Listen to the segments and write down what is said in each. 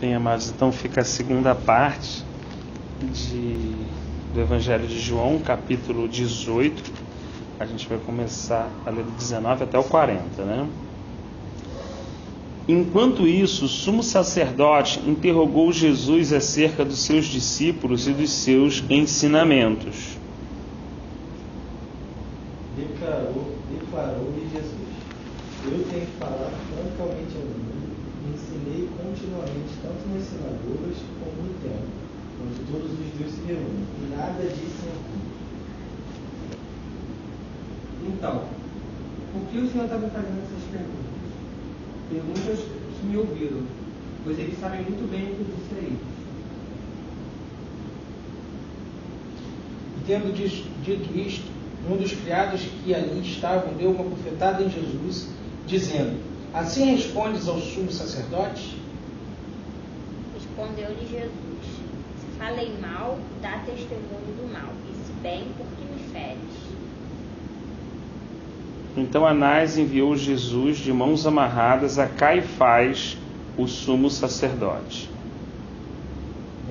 Bem, amados, então fica a segunda parte do Evangelho de João, capítulo 18. A gente vai começar a ler do 19 até o 40, né? Enquanto isso, o sumo sacerdote interrogou Jesus acerca dos seus discípulos e dos seus ensinamentos. Declarou-lhe Jesus: Eu tenho falado francamente ao mundo e ensinei continuamente, tanto nas sinagogas como no templo, onde todos os dias se reúnem, e nada disse em público. Então, por que o Senhor está me fazendo essas perguntas? Perguntas que me ouviram, pois eles sabem muito bem o que eu disse a eles. E tendo dito isto, um dos criados que ali estavam deu uma bofetada em Jesus, dizendo: Assim respondes ao sumo sacerdote? Respondeu-lhe Jesus: Se falei mal, dá testemunho do mal, e se bem, porque me feres. Então Anás enviou Jesus de mãos amarradas a Caifás, o sumo sacerdote.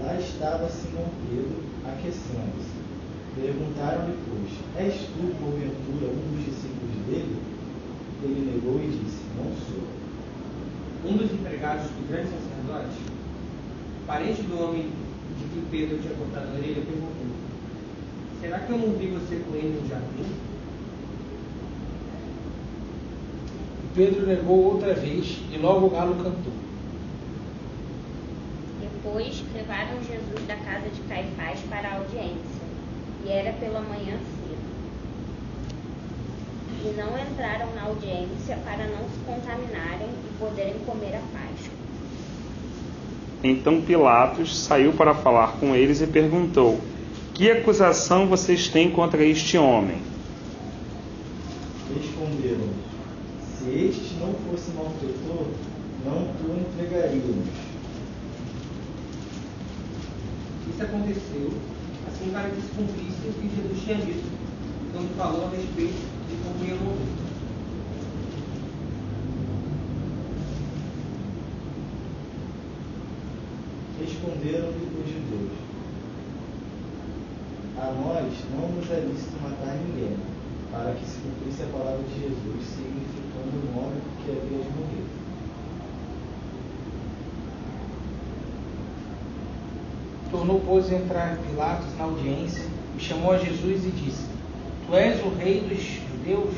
Lá estava Simão Pedro, aquecendo-se. Perguntaram-lhe, pois: És tu, porventura, um dos discípulos dele? Ele negou e disse: Não sou. Um dos empregados do grande sacerdote, parente do homem de que Pedro tinha cortado a orelha, perguntou: Será que eu não vi você com ele no jardim? Pedro negou outra vez, e logo o galo cantou. Depois levaram Jesus da casa de Caifás para a audiência, e era pela manhã cedo. E não entraram na audiência para não se contaminarem e poderem comer a Páscoa. Então Pilatos saiu para falar com eles e perguntou: Que acusação vocês têm contra este homem? Responderam: Se este não fosse malfeitor, não o entregaríamos. Isso aconteceu assim para que se cumprisse o que Jesus tinha dito, quando falou a respeito de como ia morrer. Responderam-lhe os judeus: A nós não nos é lícito matar ninguém, para que se cumprisse a palavra de Jesus, significando o nome que havia de morrer. Tornou, pois, a entrar Pilatos na audiência, e chamou a Jesus e disse: Tu és o rei dos judeus?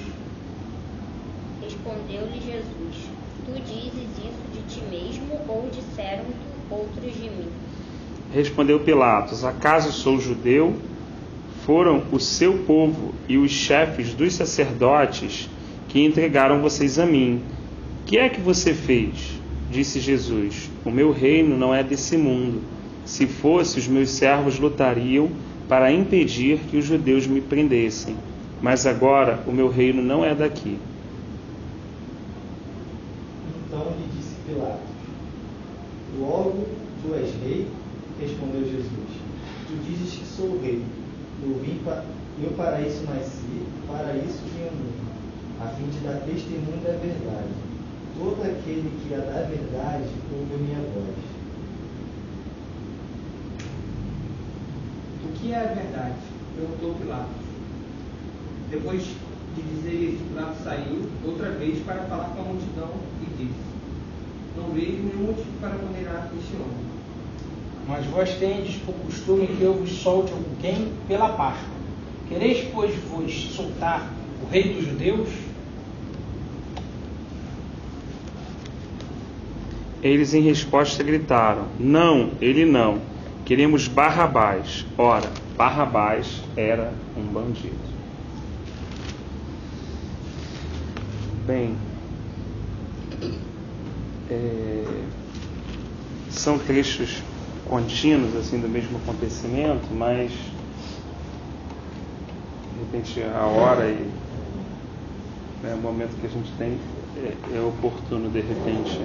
Respondeu-lhe Jesus: Tu dizes isso de ti mesmo, ou disseram-te outros de mim? Respondeu Pilatos: Acaso sou judeu? Foram o seu povo e os chefes dos sacerdotes que entregaram vocês a mim. Que é que você fez? Disse Jesus: O meu reino não é desse mundo. Se fosse, os meus servos lutariam para impedir que os judeus me prendessem. Mas agora o meu reino não é daqui. Então lhe disse Pilatos: Logo tu és rei? Respondeu Jesus: Tu dizes que sou rei. Eu para isso nasci, para isso vim ao mundo, a fim de dar testemunho da verdade. Todo aquele que é da verdade ouve a minha voz. O que é a verdade? Perguntou Pilatos. Depois de dizer isso, Pilatos saiu outra vez para falar com a multidão e disse: Não vejo nenhum motivo para condenar este homem. Mas vós tendes por costume que eu vos solte alguém pela Páscoa. Quereis, pois, vos soltar o rei dos judeus? Eles em resposta gritaram: Não, ele não. Queremos Barrabás. Ora, Barrabás era um bandido. Bem, são trechos contínuos assim do mesmo acontecimento, mas de repente a hora e o momento que a gente tem é oportuno de repente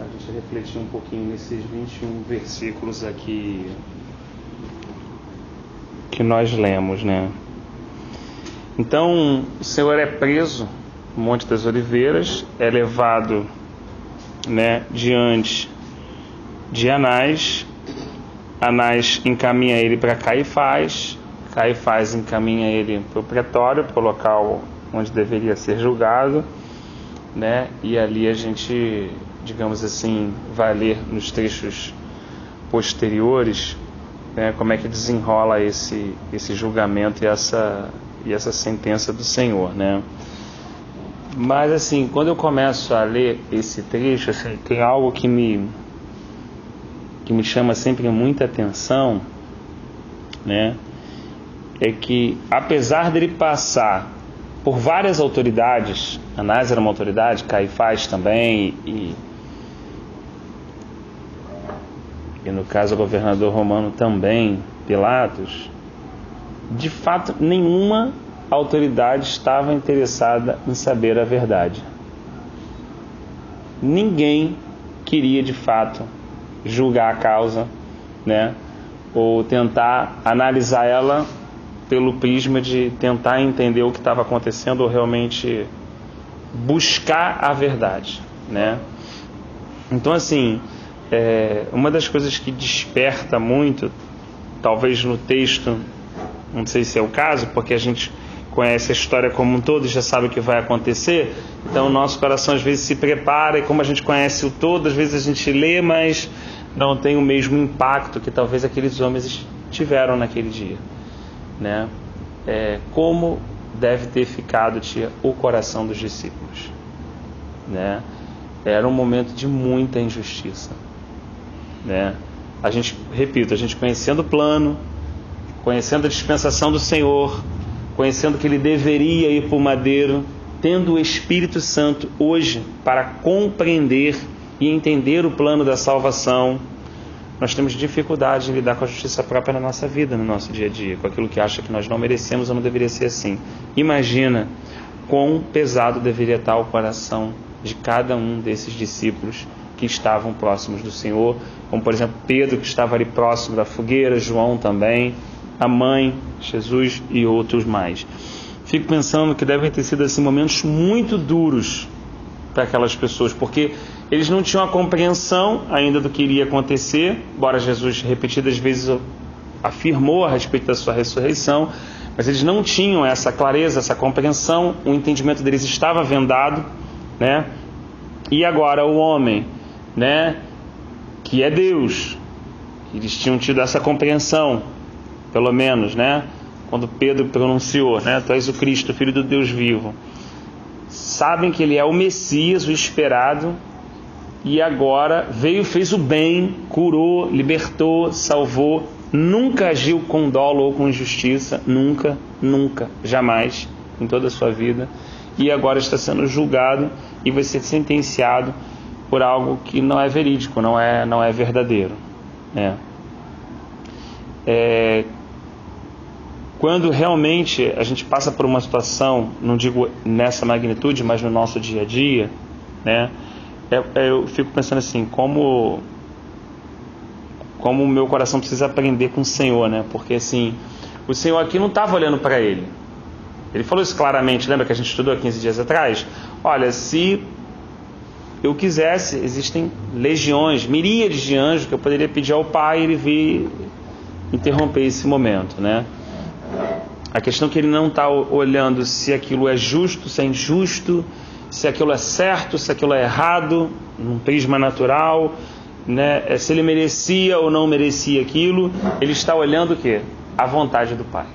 a gente refletir um pouquinho nesses 21 versículos aqui que nós lemos, né? Então o Senhor é preso no Monte das Oliveiras, é levado, né, diante de Anás. Anás encaminha ele para Caifás. Caifás encaminha ele para o pretório, para o local onde deveria ser julgado, né? E ali a gente, digamos assim, vai ler nos trechos posteriores, né, como é que desenrola esse julgamento e essa sentença do Senhor, né? Mas assim, quando eu começo a ler esse trecho, assim, tem algo que me chama sempre muita atenção, né? É que apesar dele passar por várias autoridades, Anás era uma autoridade, Caifás também, e no caso o governador romano também, Pilatos, de fato nenhuma autoridade estava interessada em saber a verdade. Ninguém queria de fato julgar a causa, né? Ou tentar analisar ela pelo prisma de tentar entender o que estava acontecendo ou realmente buscar a verdade, né? Então assim, uma das coisas que desperta muito, talvez no texto, não sei se é o caso, porque a gente conhece a história como um todo e já sabe o que vai acontecer, então o nosso coração às vezes se prepara, e como a gente conhece o todo, às vezes a gente lê, mas não tem o mesmo impacto que talvez aqueles homens tiveram naquele dia, né? Como deve ter ficado, tia, o coração dos discípulos, né? Era um momento de muita injustiça, né? A gente conhecendo o plano, conhecendo a dispensação do Senhor, conhecendo que ele deveria ir para o madeiro, tendo o Espírito Santo hoje para compreender e entender o plano da salvação, nós temos dificuldade em lidar com a justiça própria na nossa vida, no nosso dia a dia, com aquilo que acha que nós não merecemos ou não deveria ser assim. Imagina quão pesado deveria estar o coração de cada um desses discípulos que estavam próximos do Senhor, como por exemplo Pedro, que estava ali próximo da fogueira, João também, a mãe, Jesus e outros mais. Fico pensando que devem ter sido assim, momentos muito duros para aquelas pessoas, porque eles não tinham a compreensão ainda do que iria acontecer, embora Jesus repetidas vezes afirmou a respeito da sua ressurreição, mas eles não tinham essa clareza, essa compreensão, o entendimento deles estava vendado, né? E agora o homem, né, que é Deus, eles tinham tido essa compreensão, pelo menos, né, quando Pedro pronunciou, né, tu és o Cristo, Filho do Deus vivo, sabem que ele é o Messias, o esperado, e agora veio, fez o bem, curou, libertou, salvou, nunca agiu com dolo ou com injustiça, nunca, jamais, em toda a sua vida, e agora está sendo julgado e vai ser sentenciado por algo que não é verídico, não é verdadeiro, né? Quando realmente a gente passa por uma situação, não digo nessa magnitude, mas no nosso dia a dia, né? Eu fico pensando assim, como o meu coração precisa aprender com o Senhor, né? Porque assim, o Senhor aqui não estava olhando para ele. Ele falou isso claramente, lembra que a gente estudou há 15 dias atrás? Olha, se eu quisesse, existem legiões, miríades de anjos que eu poderia pedir ao Pai e ele vir interromper esse momento, né? A questão é que ele não está olhando se aquilo é justo, se é injusto, se aquilo é certo, se aquilo é errado, num prisma natural, né? Se ele merecia ou não merecia aquilo. Ele está olhando o quê? A vontade do Pai.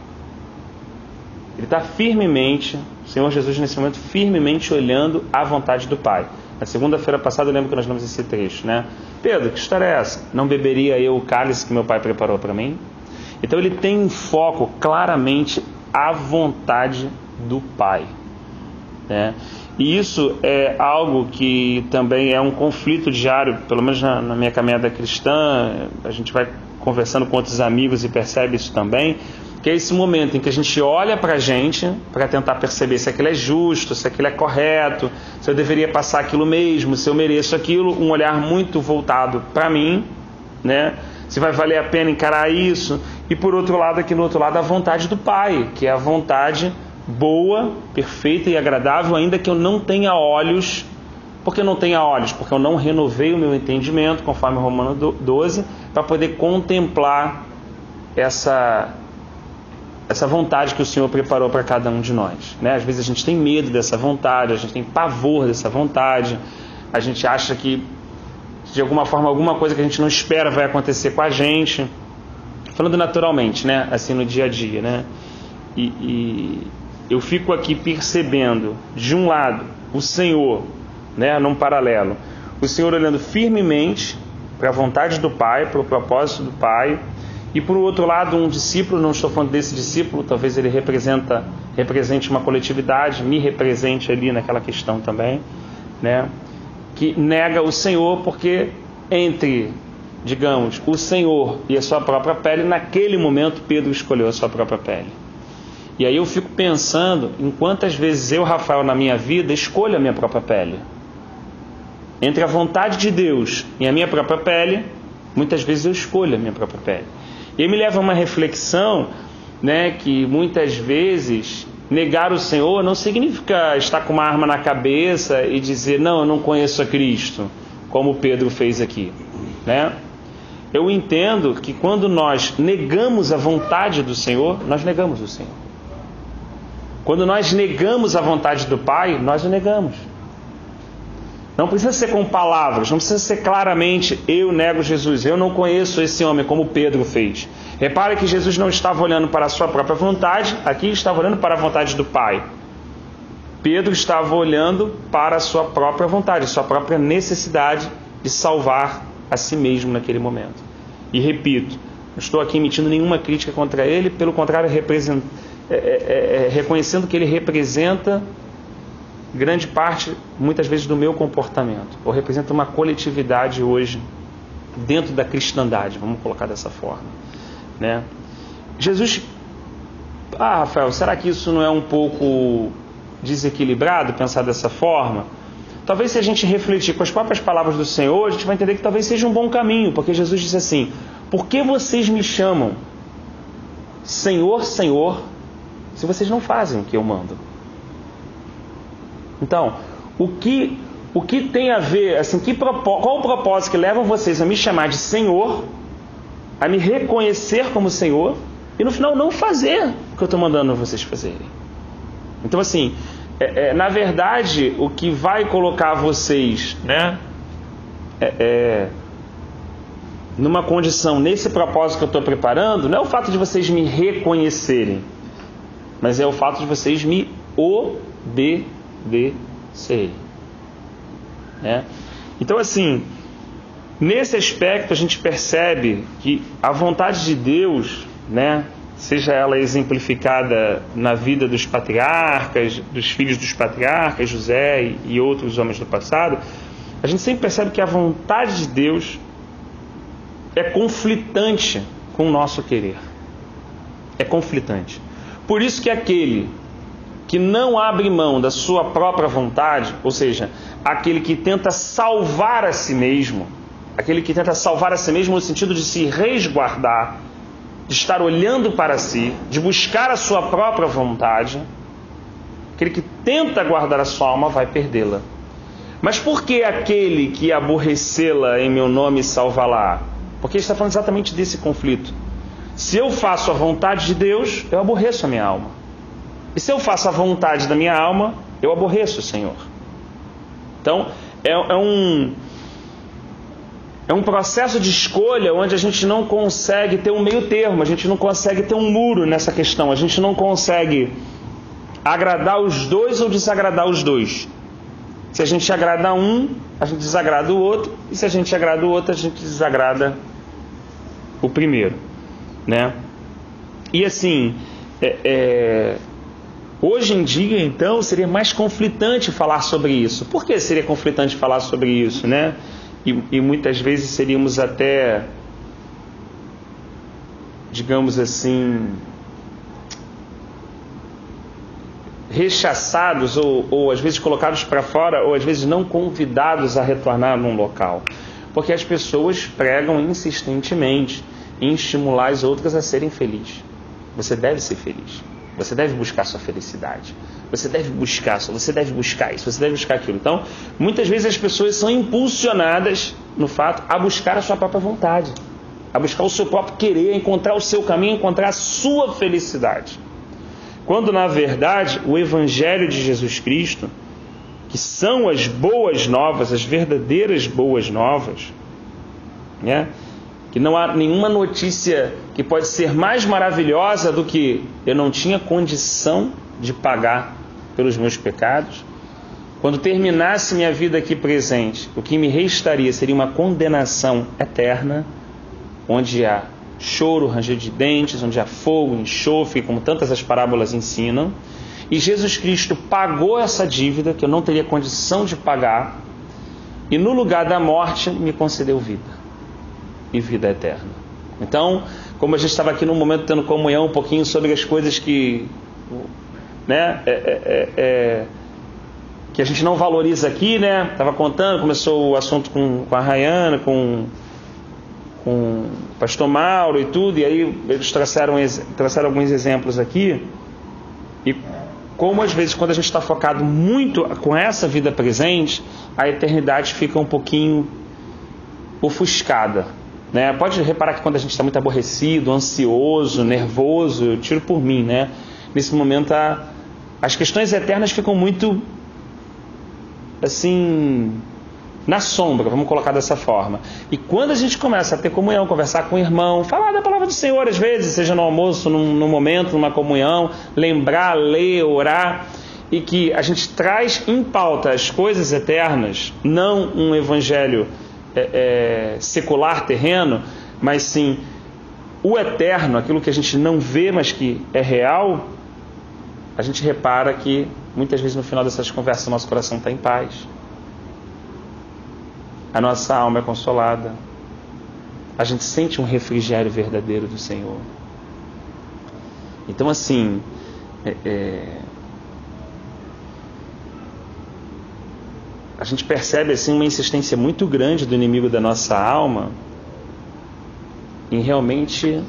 Ele está firmemente, o Senhor Jesus nesse momento, firmemente olhando a vontade do Pai. Na segunda-feira passada eu lembro que nós lemos esse trecho, né? Pedro, que história é essa? Não beberia eu o cálice que meu Pai preparou para mim? Então ele tem em foco claramente a vontade do Pai, né? E isso é algo que também é um conflito diário, pelo menos na minha caminhada cristã, a gente vai conversando com outros amigos e percebe isso também, que é esse momento em que a gente olha para a gente, para tentar perceber se aquilo é justo, se aquilo é correto, se eu deveria passar aquilo mesmo, se eu mereço aquilo, um olhar muito voltado para mim, né? Se vai valer a pena encarar isso, e por outro lado, aqui no outro lado, a vontade do Pai, que é a vontade boa, perfeita e agradável, ainda que eu não tenha olhos Porque não tenho olhos, porque eu não renovei o meu entendimento, conforme Romanos 12, para poder contemplar essa vontade que o Senhor preparou para cada um de nós, né? Às vezes a gente tem medo dessa vontade, a gente tem pavor dessa vontade, a gente acha que de alguma forma, alguma coisa que a gente não espera vai acontecer com a gente, falando naturalmente, né? Assim, no dia a dia, né? E eu fico aqui percebendo, de um lado, o Senhor, né? Num paralelo, o Senhor olhando firmemente para a vontade do Pai, para o propósito do Pai, e por outro lado um discípulo, não estou falando desse discípulo, talvez ele represente uma coletividade, me represente ali naquela questão também, né? Que nega o Senhor, porque entre, digamos, o Senhor e a sua própria pele, naquele momento Pedro escolheu a sua própria pele. E aí eu fico pensando em quantas vezes eu, Rafael, na minha vida, escolho a minha própria pele. Entre a vontade de Deus e a minha própria pele, muitas vezes eu escolho a minha própria pele. E aí me leva a uma reflexão, né, que muitas vezes negar o Senhor não significa estar com uma arma na cabeça e dizer, não, eu não conheço a Cristo, como Pedro fez aqui, né? Eu entendo que quando nós negamos a vontade do Senhor, nós negamos o Senhor. Quando nós negamos a vontade do Pai, nós o negamos. Não precisa ser com palavras, não precisa ser claramente, eu nego Jesus, eu não conheço esse homem, como Pedro fez. Repare que Jesus não estava olhando para a sua própria vontade, aqui estava olhando para a vontade do Pai. Pedro estava olhando para a sua própria vontade, sua própria necessidade de salvar a si mesmo naquele momento. E repito, não estou aqui emitindo nenhuma crítica contra ele, pelo contrário, reconhecendo que ele representa grande parte, muitas vezes, do meu comportamento, ou representa uma coletividade hoje dentro da cristandade, vamos colocar dessa forma, né? Jesus, Rafael, será que isso não é um pouco desequilibrado pensar dessa forma? Talvez, se a gente refletir com as próprias palavras do Senhor, a gente vai entender que talvez seja um bom caminho, porque Jesus disse assim, por que vocês me chamam Senhor, Senhor, se vocês não fazem o que eu mando? Então, o que tem a ver, assim, qual o propósito que leva vocês a me chamar de Senhor, a me reconhecer como Senhor, e no final não fazer o que eu estou mandando vocês fazerem? Então, assim, na verdade, o que vai colocar vocês, né, numa condição, nesse propósito que eu estou preparando, não é o fato de vocês me reconhecerem, mas é o fato de vocês me obedecerem. Né? Então, assim, nesse aspecto a gente percebe que a vontade de Deus, né, seja ela exemplificada na vida dos patriarcas, dos filhos dos patriarcas, José e outros homens do passado, a gente sempre percebe que a vontade de Deus é conflitante com o nosso querer. É conflitante. Por isso que aquele que não abre mão da sua própria vontade, ou seja, aquele que tenta salvar a si mesmo, no sentido de se resguardar, de estar olhando para si, de buscar a sua própria vontade, aquele que tenta guardar a sua alma vai perdê-la. Mas por que aquele que aborrecê-la em meu nome salvá-la? Porque ele está falando exatamente desse conflito. Se eu faço a vontade de Deus, eu aborreço a minha alma. E se eu faço a vontade da minha alma, eu aborreço o Senhor. Então, é um processo de escolha onde a gente não consegue ter um meio termo, a gente não consegue ter um muro nessa questão, a gente não consegue agradar os dois ou desagradar os dois. Se a gente agrada um, a gente desagrada o outro, e se a gente agrada o outro, a gente desagrada o primeiro, né? E assim, hoje em dia, então, seria mais conflitante falar sobre isso. Por que seria conflitante falar sobre isso, né? E muitas vezes seríamos até, digamos assim, rechaçados ou às vezes colocados para fora, ou às vezes não convidados a retornar num local. Porque as pessoas pregam insistentemente em estimular as outras a serem felizes. Você deve ser feliz. Você deve buscar sua felicidade. Você deve buscar isso, você deve buscar aquilo. Então, muitas vezes as pessoas são impulsionadas, no fato, a buscar a sua própria vontade, a buscar o seu próprio querer, a encontrar o seu caminho, a encontrar a sua felicidade. Quando, na verdade, o Evangelho de Jesus Cristo, que são as boas novas, as verdadeiras boas novas, né? Que não há nenhuma notícia que pode ser mais maravilhosa do que eu não tinha condição de pagar pelos meus pecados. Quando terminasse minha vida aqui presente, o que me restaria seria uma condenação eterna, onde há choro, ranger de dentes, onde há fogo, enxofre, como tantas as parábolas ensinam. E Jesus Cristo pagou essa dívida que eu não teria condição de pagar, e no lugar da morte me concedeu vida e vida eterna. Então, como a gente estava aqui no momento tendo comunhão um pouquinho sobre as coisas que, né, que a gente não valoriza aqui, né? Estava contando, começou o assunto com a Rayana, com o pastor Mauro e tudo, e aí eles trouxeram alguns exemplos aqui, e como às vezes quando a gente está focado muito com essa vida presente, a eternidade fica um pouquinho ofuscada, né? Pode reparar que quando a gente está muito aborrecido, ansioso, nervoso, eu tiro por mim, né? Nesse momento as questões eternas ficam muito assim na sombra, vamos colocar dessa forma. E quando a gente começa a ter comunhão, conversar com o irmão, falar da palavra do Senhor às vezes, seja no almoço, num momento, numa comunhão, lembrar, ler, orar, e que a gente traz em pauta as coisas eternas, não um evangelho secular, terreno, mas sim o eterno, aquilo que a gente não vê, mas que é real, a gente repara que muitas vezes no final dessas conversas nosso coração está em paz. A nossa alma é consolada. A gente sente um refrigério verdadeiro do Senhor. Então, assim, a gente percebe assim uma insistência muito grande do inimigo da nossa alma em realmente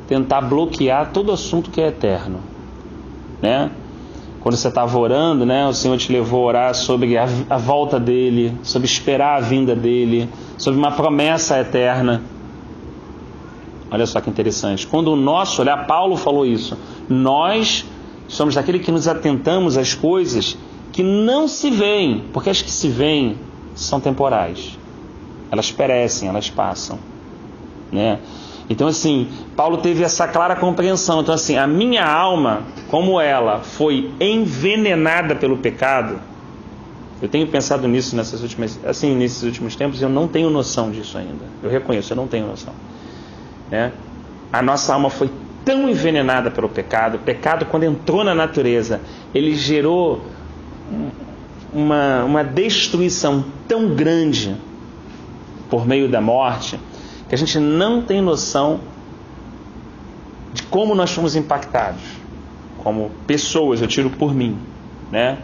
tentar bloquear todo assunto que é eterno, né? Quando você estava orando, né, o Senhor te levou a orar sobre a volta dele, sobre esperar a vinda dele, sobre uma promessa eterna. Olha só que interessante. Quando o nosso olhar, Paulo falou isso, nós somos daquele que nos atentamos às coisas que não se veem, porque as que se veem são temporais. Elas perecem, elas passam, né? Então, assim, Paulo teve essa clara compreensão. Então, assim, a minha alma, como ela foi envenenada pelo pecado, eu tenho pensado nisso nesses últimos tempos, e eu não tenho noção disso ainda. Eu reconheço, eu não tenho noção, né? A nossa alma foi tão envenenada pelo pecado. O pecado, quando entrou na natureza, ele gerou uma destruição tão grande por meio da morte, que a gente não tem noção de como nós fomos impactados como pessoas. Eu tiro por mim, né?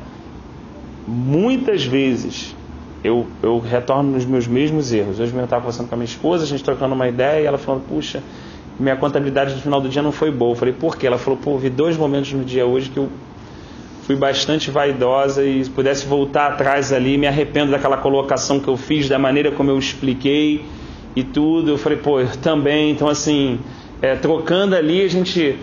Muitas vezes eu retorno nos meus mesmos erros. Hoje eu estava conversando com a minha esposa, a gente trocando uma ideia, e ela falou: puxa, minha contabilidade no final do dia não foi boa. Eu falei: por quê? Ela falou: pô, vi 2 momentos no dia hoje que eu fui bastante vaidosa, e se pudesse voltar atrás ali, me arrependo daquela colocação que eu fiz, da maneira como eu expliquei e tudo. Eu falei: pô, eu também. Então, assim, trocando ali, a gente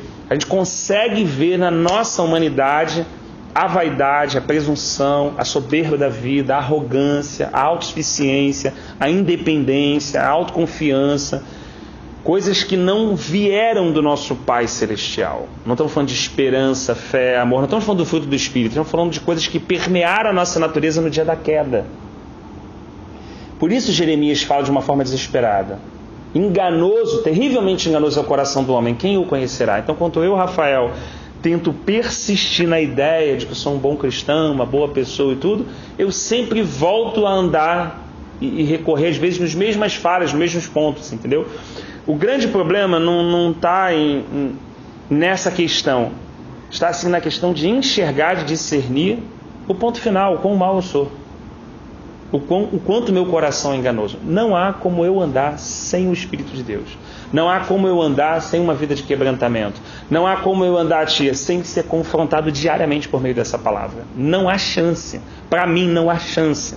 consegue ver na nossa humanidade a vaidade, a presunção, a soberba da vida, a arrogância, a autossuficiência, a independência, a autoconfiança, coisas que não vieram do nosso Pai Celestial. Não estamos falando de esperança, fé, amor, não estamos falando do fruto do Espírito, estamos falando de coisas que permearam a nossa natureza no dia da queda. Por isso Jeremias fala de uma forma desesperada: enganoso, terrivelmente enganoso é o coração do homem, quem o conhecerá? Então, quando eu, Rafael, tento persistir na ideia de que eu sou um bom cristão, uma boa pessoa e tudo, eu sempre volto a andar e recorrer às vezes nas mesmas falhas, nos mesmos pontos, entendeu? O grande problema não está nessa questão, está assim na questão de enxergar, de discernir o ponto final, o quão mal eu sou. o quanto meu coração é enganoso. Não há como eu andar sem o Espírito de Deus. Não há como eu andar sem uma vida de quebrantamento. Não há como eu andar, tia, sem ser confrontado diariamente por meio dessa palavra. Não há chance. Para mim, não há chance.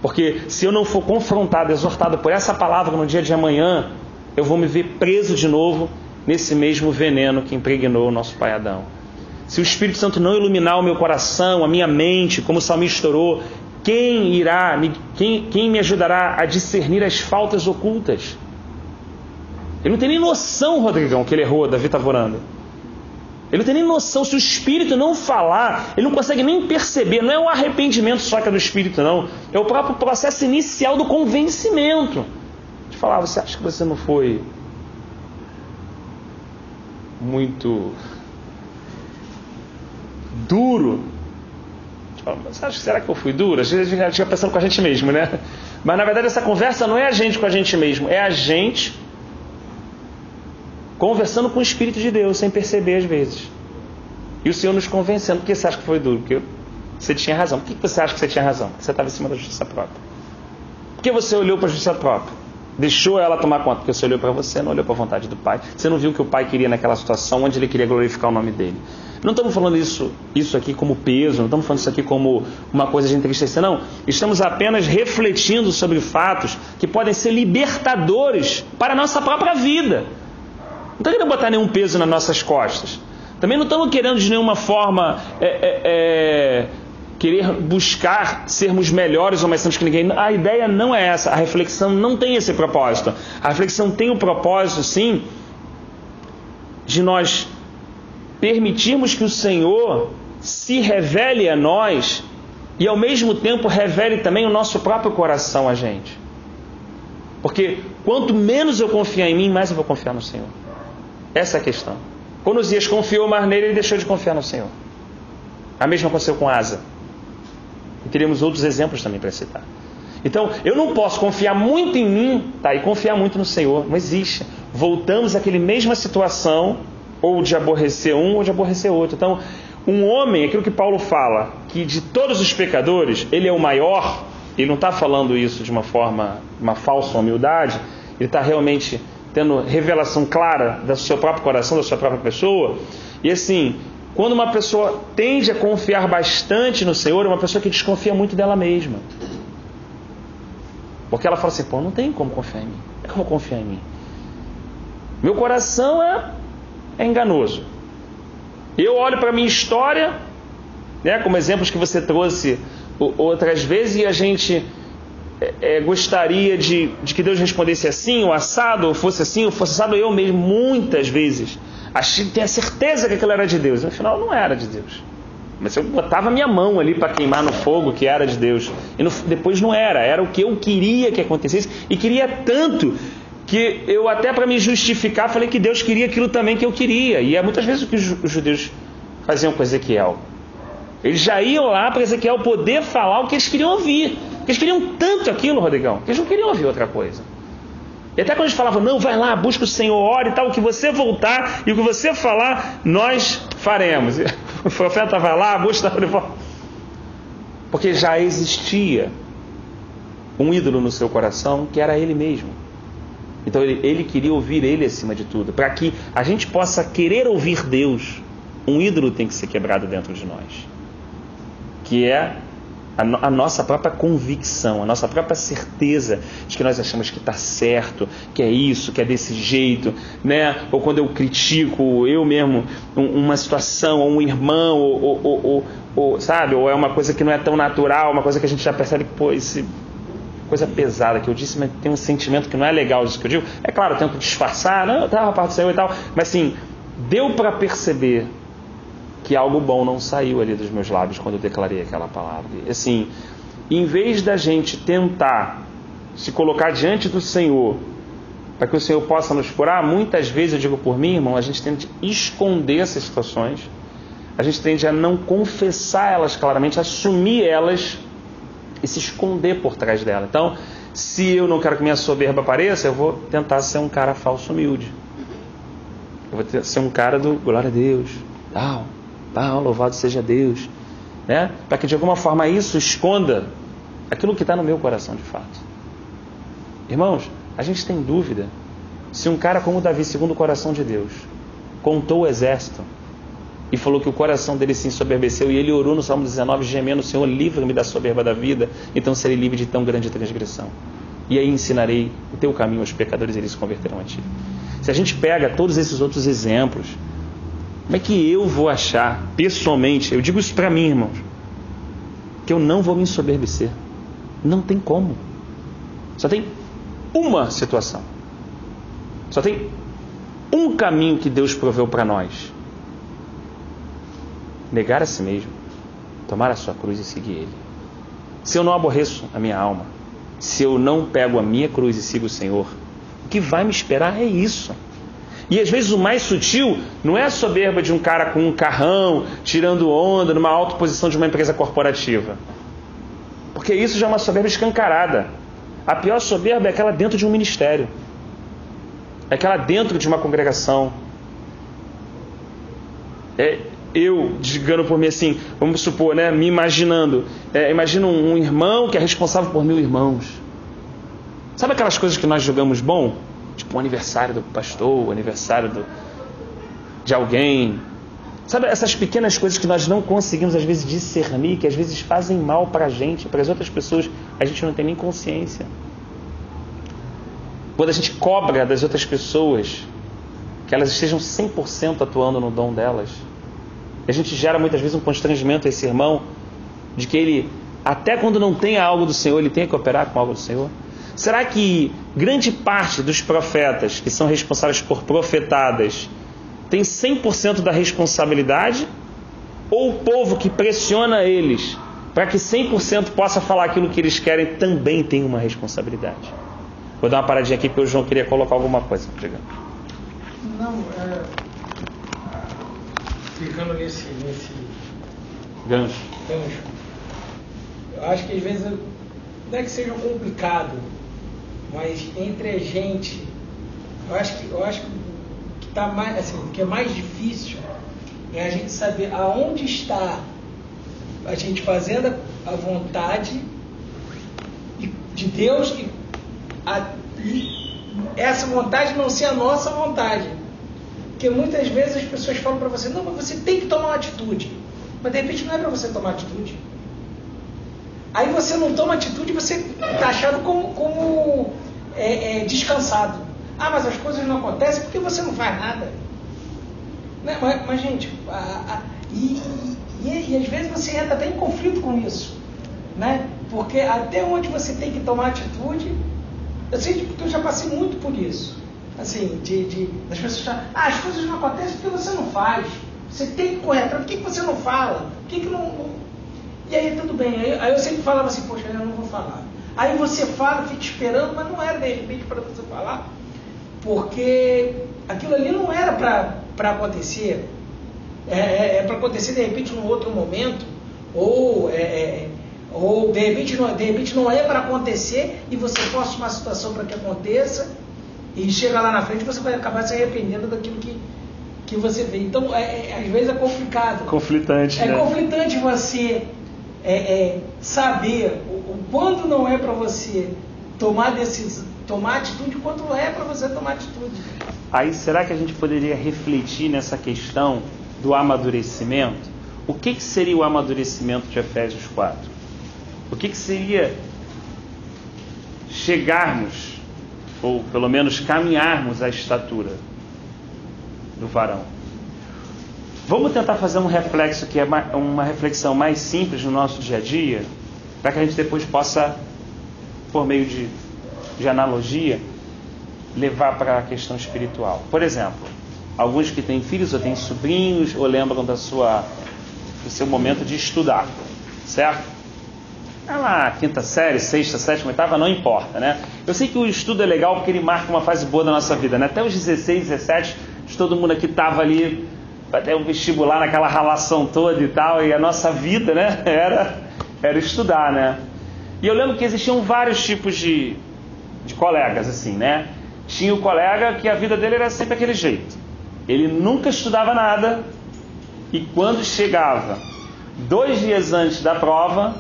Porque se eu não for confrontado, exortado por essa palavra no dia de amanhã, eu vou me ver preso de novo nesse mesmo veneno que impregnou o nosso pai Adão. Se o Espírito Santo não iluminar o meu coração, a minha mente, como o salmista orou, quem me ajudará a discernir as faltas ocultas? Ele não tem nem noção, Rodrigão, que ele errou, Davi estava orando. Ele não tem nem noção. Se o Espírito não falar, ele não consegue nem perceber. Não é o arrependimento só que é do Espírito, não. É o próprio processo inicial do convencimento. De falar, você acha que você não foi muito duro? Você acha, será que eu fui duro? A gente fica pensando com a gente mesmo, né? Mas na verdade essa conversa não é a gente com a gente mesmo. É a gente conversando com o Espírito de Deus, sem perceber às vezes. E o Senhor nos convencendo. Por que você acha que foi duro? Porque você tinha razão. Por que você acha que você tinha razão? Porque você estava em cima da justiça própria. Por que você olhou para a justiça própria? Deixou ela tomar conta? Porque você olhou para você, não olhou para a vontade do Pai. Você não viu o que o Pai queria naquela situação, onde Ele queria glorificar o nome dEle. Não estamos falando isso aqui como peso, não estamos falando isso aqui como uma coisa de entristecer, não. Estamos apenas refletindo sobre fatos que podem ser libertadores para a nossa própria vida. Não estamos querendo botar nenhum peso nas nossas costas. Também não estamos querendo de nenhuma forma querer buscar sermos melhores ou mais santos que ninguém. A ideia não é essa. A reflexão não tem esse propósito. A reflexão tem o propósito, sim, de nós permitirmos que o Senhor se revele a nós e ao mesmo tempo revele também o nosso próprio coração a gente. Porque quanto menos eu confiar em mim, mais eu vou confiar no Senhor. Essa é a questão. Quando Uzias confiou mais nele, ele deixou de confiar no Senhor. A mesma aconteceu com Asa. E teríamos outros exemplos também para citar. Então, eu não posso confiar muito em mim, tá, e confiar muito no Senhor. Não existe. Voltamos àquela mesma situação, ou de aborrecer um, ou de aborrecer outro. Então, um homem, aquilo que Paulo fala, que de todos os pecadores, ele é o maior, ele não está falando isso de uma forma, uma falsa humildade, ele está realmente tendo revelação clara do seu próprio coração, da sua própria pessoa. E assim, quando uma pessoa tende a confiar bastante no Senhor, é uma pessoa que desconfia muito dela mesma. Porque ela fala assim, pô, não tem como confiar em mim. Como é que eu vou confiar em mim? Meu coração é enganoso. Eu olho para a minha história, né, como exemplos que você trouxe outras vezes, e a gente gostaria de que Deus respondesse assim, ou assado, ou fosse assim, ou fosse assado. Eu mesmo, muitas vezes, tenho a certeza que aquilo era de Deus. No final, não era de Deus. Mas eu botava minha mão ali para queimar no fogo que era de Deus. E depois não era. Era o que eu queria que acontecesse. E queria tanto que eu, até para me justificar, falei que Deus queria aquilo também que eu queria. E é muitas vezes o que os judeus faziam com Ezequiel. Eles já iam lá para Ezequiel poder falar o que eles queriam ouvir. Porque eles queriam tanto aquilo, Rodrigão, que eles não queriam ouvir outra coisa. E até quando eles falavam, não, vai lá, busca o Senhor, ore e tal, o que você voltar e o que você falar, nós faremos. E o profeta vai lá, busca, porque já existia um ídolo no seu coração, que era ele mesmo. Então ele queria ouvir ele acima de tudo. Para que a gente possa querer ouvir Deus, um ídolo tem que ser quebrado dentro de nós, que é a nossa própria convicção, a nossa própria certeza de que nós achamos que está certo, que é isso, que é desse jeito, né? Ou quando eu critico eu mesmo uma situação, ou um irmão, ou sabe? Ou é uma coisa que não é tão natural, uma coisa que a gente já percebe que, pô, coisa pesada que eu disse, mas tem um sentimento que não é legal disso que eu digo. É claro, eu tento disfarçar, não, a parte saiu e tal, mas assim, deu para perceber que algo bom não saiu ali dos meus lábios quando eu declarei aquela palavra. Assim, em vez da gente tentar se colocar diante do Senhor para que o Senhor possa nos curar, muitas vezes, eu digo por mim, irmão, a gente tende a esconder essas situações, a gente tende a não confessar elas claramente, assumir elas e se esconder por trás dela. Então, se eu não quero que minha soberba apareça, eu vou tentar ser um cara falso humilde. Eu vou ser um cara do glória a Deus, tal, louvado seja Deus, né? Para que de alguma forma isso esconda aquilo que está no meu coração de fato. Irmãos, a gente tem dúvida se um cara como Davi, segundo o coração de Deus, contou o exército e falou que o coração dele se ensoberbeceu, e ele orou no Salmo 19, gemendo: Senhor, livra-me da soberba da vida, então serei livre de tão grande transgressão. E aí ensinarei o teu caminho aos pecadores, e eles se converterão a ti. Se a gente pega todos esses outros exemplos, como é que eu vou achar, pessoalmente, eu digo isso para mim, irmãos, que eu não vou me ensoberbecer? Não tem como. Só tem uma situação. Só tem um caminho que Deus proveu para nós: negar a si mesmo, tomar a sua cruz e seguir Ele. Se eu não aborreço a minha alma, se eu não pego a minha cruz e sigo o Senhor, o que vai me esperar é isso. E às vezes o mais sutil não é a soberba de um cara com um carrão, tirando onda, numa alta posição de uma empresa corporativa. Porque isso já é uma soberba escancarada. A pior soberba é aquela dentro de um ministério. É aquela dentro de uma congregação. Eu, digando por mim assim, vamos supor, né, me imaginando, imagina um irmão que é responsável por 1000 irmãos. Sabe aquelas coisas que nós julgamos bom? Tipo o aniversário do pastor, o aniversário de alguém. Sabe essas pequenas coisas que nós não conseguimos às vezes discernir, que às vezes fazem mal para a gente, para as outras pessoas, a gente não tem nem consciência. Quando a gente cobra das outras pessoas que elas estejam 100% atuando no dom delas, a gente gera muitas vezes um constrangimento a esse irmão, de que ele, até quando não tem algo do Senhor, ele tem que operar com algo do Senhor. Será que grande parte dos profetas que são responsáveis por profetadas tem 100% da responsabilidade? Ou o povo que pressiona eles para que 100% possa falar aquilo que eles querem também tem uma responsabilidade? Vou dar uma paradinha aqui porque o João queria colocar alguma coisa. Não, ficando nesse gancho. Eu acho que às vezes não é que seja complicado, mas entre a gente, eu acho que tá mais, assim, o que é mais difícil é a gente saber aonde está a gente fazendo a vontade de Deus e essa vontade não ser a nossa vontade. Porque muitas vezes as pessoas falam para você: não, mas você tem que tomar uma atitude. Mas de repente não é para você tomar atitude. Aí você não toma atitude e você está achado como descansado. Ah, mas as coisas não acontecem porque você não faz nada. Né? Mas gente, e às vezes você entra até em conflito com isso. Né? Porque até onde você tem que tomar atitude, eu sei porque eu já passei muito por isso. Assim, das pessoas falam: as coisas não acontecem porque você não faz. Você tem que correr atrás. Por que você não fala? Por que não... E aí tudo bem. Aí eu sempre falava assim: poxa, eu não vou falar. Aí você fala, fica esperando, mas não era de repente para você falar, porque aquilo ali não era para acontecer. É para acontecer de repente num outro momento, ou de repente não é para acontecer e você força uma situação para que aconteça, e chega lá na frente você vai acabar se arrependendo daquilo que você fez. Então, às vezes é complicado. Conflitante, né? É conflitante você saber quando não é para você tomar atitude, quando é para você tomar atitude. Aí, será que a gente poderia refletir nessa questão do amadurecimento? O que seria o amadurecimento de Efésios 4? O que seria chegarmos, ou pelo menos caminharmos à estatura do varão? Vamos tentar fazer um reflexo que é uma reflexão mais simples no nosso dia a dia, para que a gente depois possa, por meio de analogia, levar para a questão espiritual. Por exemplo, alguns que têm filhos ou têm sobrinhos ou lembram do seu momento de estudar, certo? Lá, quinta série, sexta, sétima, oitava, não importa, né? Eu sei que o estudo é legal porque ele marca uma fase boa da nossa vida, né? Até os 16, 17, todo mundo aqui estava ali, até o vestibular, naquela ralação toda e tal, e a nossa vida, né, era estudar, né? E eu lembro que existiam vários tipos de colegas, assim, né? Tinha o colega que a vida dele era sempre aquele jeito. Ele nunca estudava nada, e quando chegava 2 dias antes da prova,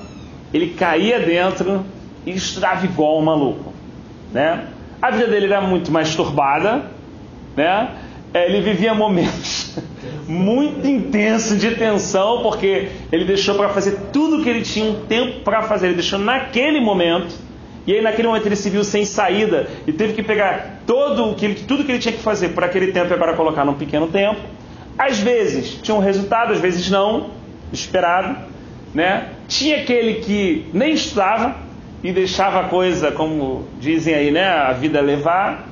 ele caía dentro e estudava igual um maluco, né? A vida dele era muito mais turbada, né? Ele vivia momentos muito intensos de tensão, porque ele deixou para fazer tudo que ele tinha um tempo para fazer, ele deixou naquele momento, e aí naquele momento ele se viu sem saída e teve que pegar tudo que ele tinha que fazer por aquele tempo e agora colocar num pequeno tempo. Às vezes tinha um resultado, às vezes não, esperado, né? Tinha aquele que nem estudava e deixava a coisa, como dizem aí, né, a vida levar,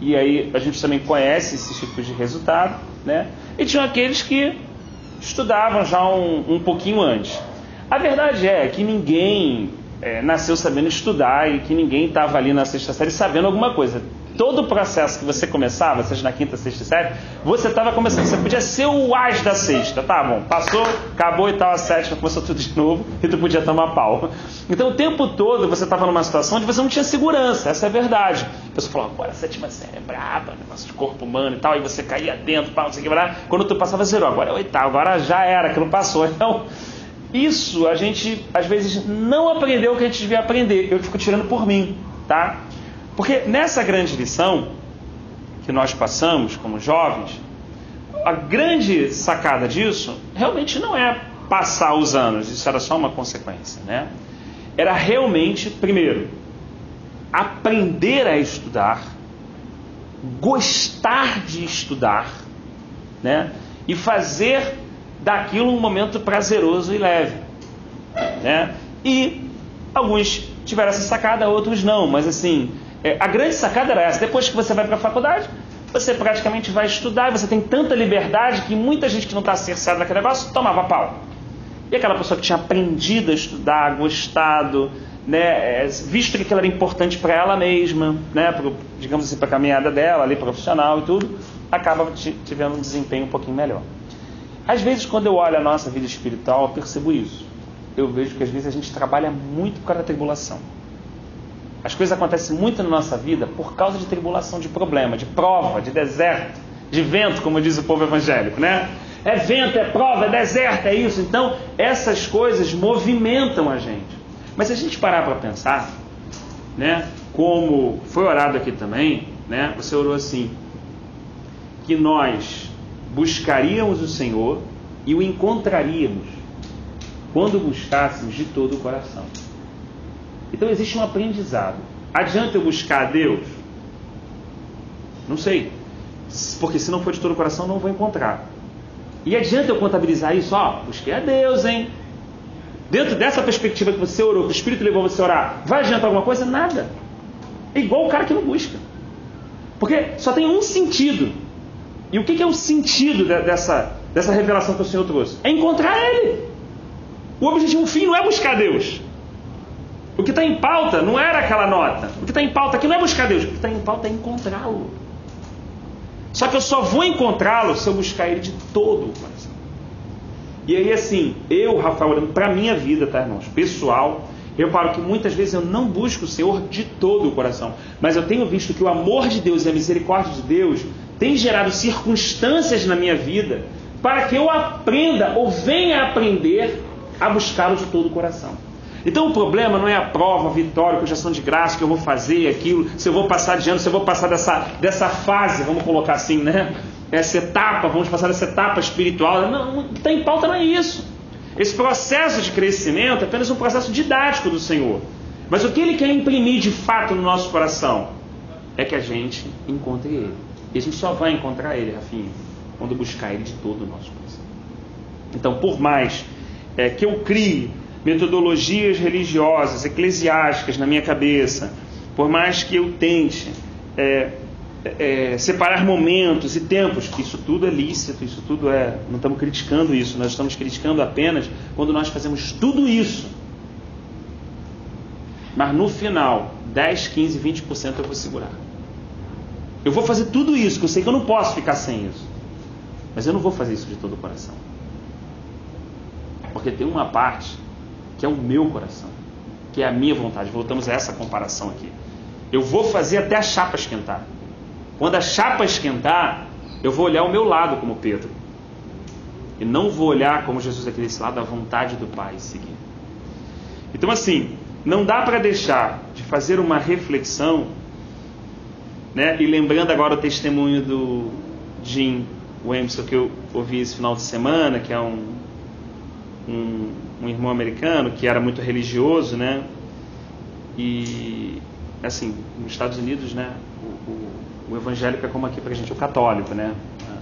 e aí a gente também conhece esses tipos de resultado, né? E tinha aqueles que estudavam já um pouquinho antes. A verdade é que ninguém nasceu sabendo estudar e que ninguém estava ali na sexta série sabendo alguma coisa. Todo o processo que você começava, seja na quinta, sexta série, você estava começando. Você podia ser o as da sexta, tá bom, passou, acabou e tal, a sétima, começou tudo de novo e tu podia tomar pau. Então o tempo todo você estava numa situação onde você não tinha segurança, essa é a verdade. A pessoa falou, agora a sétima série é braba, negócio de corpo humano e tal, e você caía dentro, pau, não sei o que, blá. Quando tu passava, zerou, agora é oitavo, agora já era, aquilo passou. Então, isso a gente às vezes não aprendeu o que a gente devia aprender. Eu fico tirando por mim, tá? Porque nessa grande lição que nós passamos como jovens, a grande sacada disso realmente não é passar os anos, isso era só uma consequência, né? Era realmente, primeiro, aprender a estudar, gostar de estudar, né? E fazer daquilo um momento prazeroso e leve, né? E alguns tiveram essa sacada, outros não, mas assim, a grande sacada era essa. Depois que você vai para a faculdade, você praticamente vai estudar e você tem tanta liberdade que muita gente que não está cercada naquele negócio tomava pau. E aquela pessoa que tinha aprendido a estudar, gostado, né, visto que aquilo era importante para ela mesma, né, digamos assim, para a caminhada dela ali, profissional e tudo, acaba tendo um desempenho um pouquinho melhor. Às vezes, quando eu olho a nossa vida espiritual, eu percebo isso. Eu vejo que às vezes a gente trabalha muito por causa da tribulação. As coisas acontecem muito na nossa vida por causa de tribulação, de problema, de prova, de deserto, de vento, como diz o povo evangélico, né? É vento, é prova, é deserto, é isso. Então, essas coisas movimentam a gente. Mas se a gente parar para pensar, né, como foi orado aqui também, né, você orou assim, que nós buscaríamos o Senhor e o encontraríamos quando buscássemos de todo o coração. Então existe um aprendizado. Adianta eu buscar a Deus? Não sei. Porque se não for de todo o coração, não vou encontrar. E adianta eu contabilizar isso? Ó, busquei a Deus, hein? Dentro dessa perspectiva que você orou, que o Espírito levou você a orar, vai adiantar alguma coisa? Nada. É igual o cara que não busca. Porque só tem um sentido. E o que é o sentido dessa revelação que o Senhor trouxe? É encontrar Ele. O objetivo, o fim, não é buscar Deus. O que está em pauta não era aquela nota. O que está em pauta aqui não é buscar Deus. O que está em pauta é encontrá-lo. Só que eu só vou encontrá-lo se eu buscar Ele de todo o coração. E aí assim, eu, Rafael, olhando para a minha vida, tá, irmãos, pessoal, eu reparo que muitas vezes eu não busco o Senhor de todo o coração. Mas eu tenho visto que o amor de Deus e a misericórdia de Deus tem gerado circunstâncias na minha vida para que eu aprenda ou venha aprender a buscá-lo de todo o coração. Então o problema não é a prova, a vitória, a projeção de graça que eu vou fazer, aquilo, se eu vou passar de ano, se eu vou passar dessa fase, vamos colocar assim, né? Essa etapa, vamos passar dessa etapa espiritual. Não, o que está em pauta não é isso. Esse processo de crescimento é apenas um processo didático do Senhor. Mas o que Ele quer imprimir de fato no nosso coração é que a gente encontre Ele. E a gente só vai encontrar Ele, Rafinha, quando buscar Ele de todo o nosso coração. Então, por mais que eu crie metodologias religiosas, eclesiásticas na minha cabeça, por mais que eu tente separar momentos e tempos, que isso tudo é lícito, isso tudo não estamos criticando isso, nós estamos criticando apenas quando nós fazemos tudo isso. Mas no final, 10, 15, 20% eu vou segurar. Eu vou fazer tudo isso, que eu sei que eu não posso ficar sem isso. Mas eu não vou fazer isso de todo o coração. Porque tem uma parte que é o meu coração, que é a minha vontade. Voltamos a essa comparação aqui. Eu vou fazer até a chapa esquentar. Quando a chapa esquentar, eu vou olhar o meu lado como Pedro. E não vou olhar como Jesus aqui desse lado, a vontade do Pai seguir. Então, assim, não dá para deixar de fazer uma reflexão, né? E lembrando agora o testemunho do Jim Wemsel, que eu ouvi esse final de semana, que é um irmão americano que era muito religioso, né? E, assim, nos Estados Unidos, né? O evangélico é como aqui pra gente, o católico, né?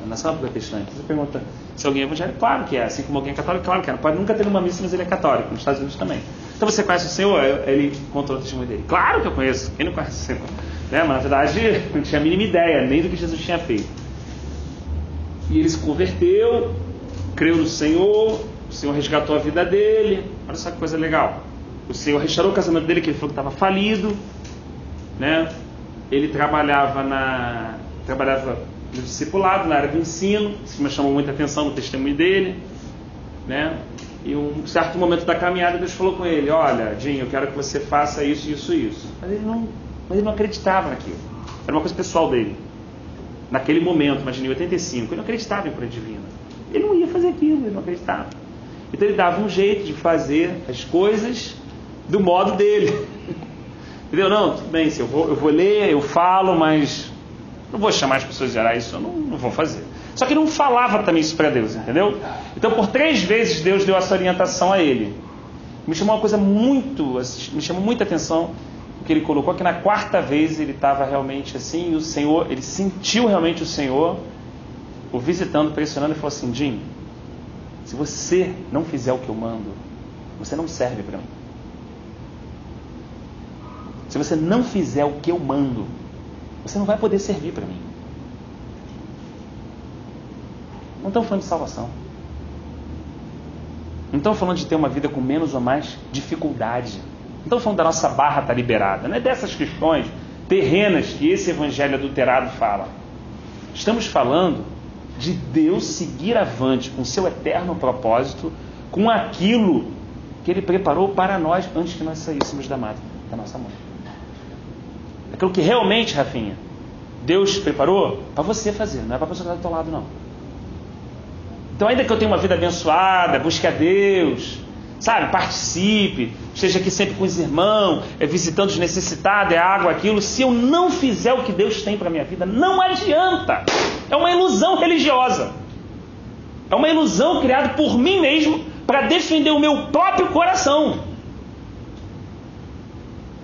A nação protestante. Você pergunta se alguém é evangélico, claro que é. Assim como alguém é católico, claro que é. Não pode nunca ter uma missa, mas ele é católico. Nos Estados Unidos também. Então você conhece o Senhor? Ele contou o testemunho dele. Claro que eu conheço. Quem não conhece o Senhor? Né? Mas na verdade não tinha a mínima ideia nem do que Jesus tinha feito. E ele se converteu, creu no Senhor, o Senhor resgatou a vida dele. Olha só que coisa legal. O Senhor restaurou o casamento dele, que ele falou que estava falido, né? Ele trabalhava no discipulado, na área do ensino. Isso me chamou muita atenção no testemunho dele, né? E um certo momento da caminhada, Deus falou com ele: olha, Jim, eu quero que você faça isso, isso, isso. Mas ele não acreditava naquilo. Era uma coisa pessoal dele. Naquele momento, imagine, em 85, ele não acreditava em cura divina. Ele não ia fazer aquilo, ele não acreditava. Então ele dava um jeito de fazer as coisas do modo dele. Entendeu? Não, tudo bem, se eu vou ler, eu falo, mas não vou chamar as pessoas a gerar isso, eu não vou fazer. Só que ele não falava também isso para Deus, entendeu? Então por 3 vezes Deus deu essa orientação a ele. Me chamou uma coisa me chamou muita atenção, que ele colocou que na 4ª vez ele estava realmente assim, e o Senhor, ele sentiu realmente o Senhor o visitando, pressionando, e falou assim: Jim, se você não fizer o que eu mando, você não serve para mim. Se você não fizer o que eu mando, você não vai poder servir para mim. Não estamos falando de salvação. Não estamos falando de ter uma vida com menos ou mais dificuldade. Não estamos falando da nossa barra estar liberada. Não é dessas questões terrenas que esse evangelho adulterado fala. Estamos falando de Deus seguir avante com seu eterno propósito, com aquilo que Ele preparou para nós antes que nós saíssemos da nossa mãe. Aquilo que realmente, Rafinha, Deus preparou para você fazer, não é para a pessoa que está do teu lado, não. Então, ainda que eu tenha uma vida abençoada, busque a Deus, sabe, participe, esteja aqui sempre com os irmãos, visitando os necessitados, água, aquilo, se eu não fizer o que Deus tem para a minha vida, não adianta. É uma ilusão religiosa. É uma ilusão criada por mim mesmo para defender o meu próprio coração.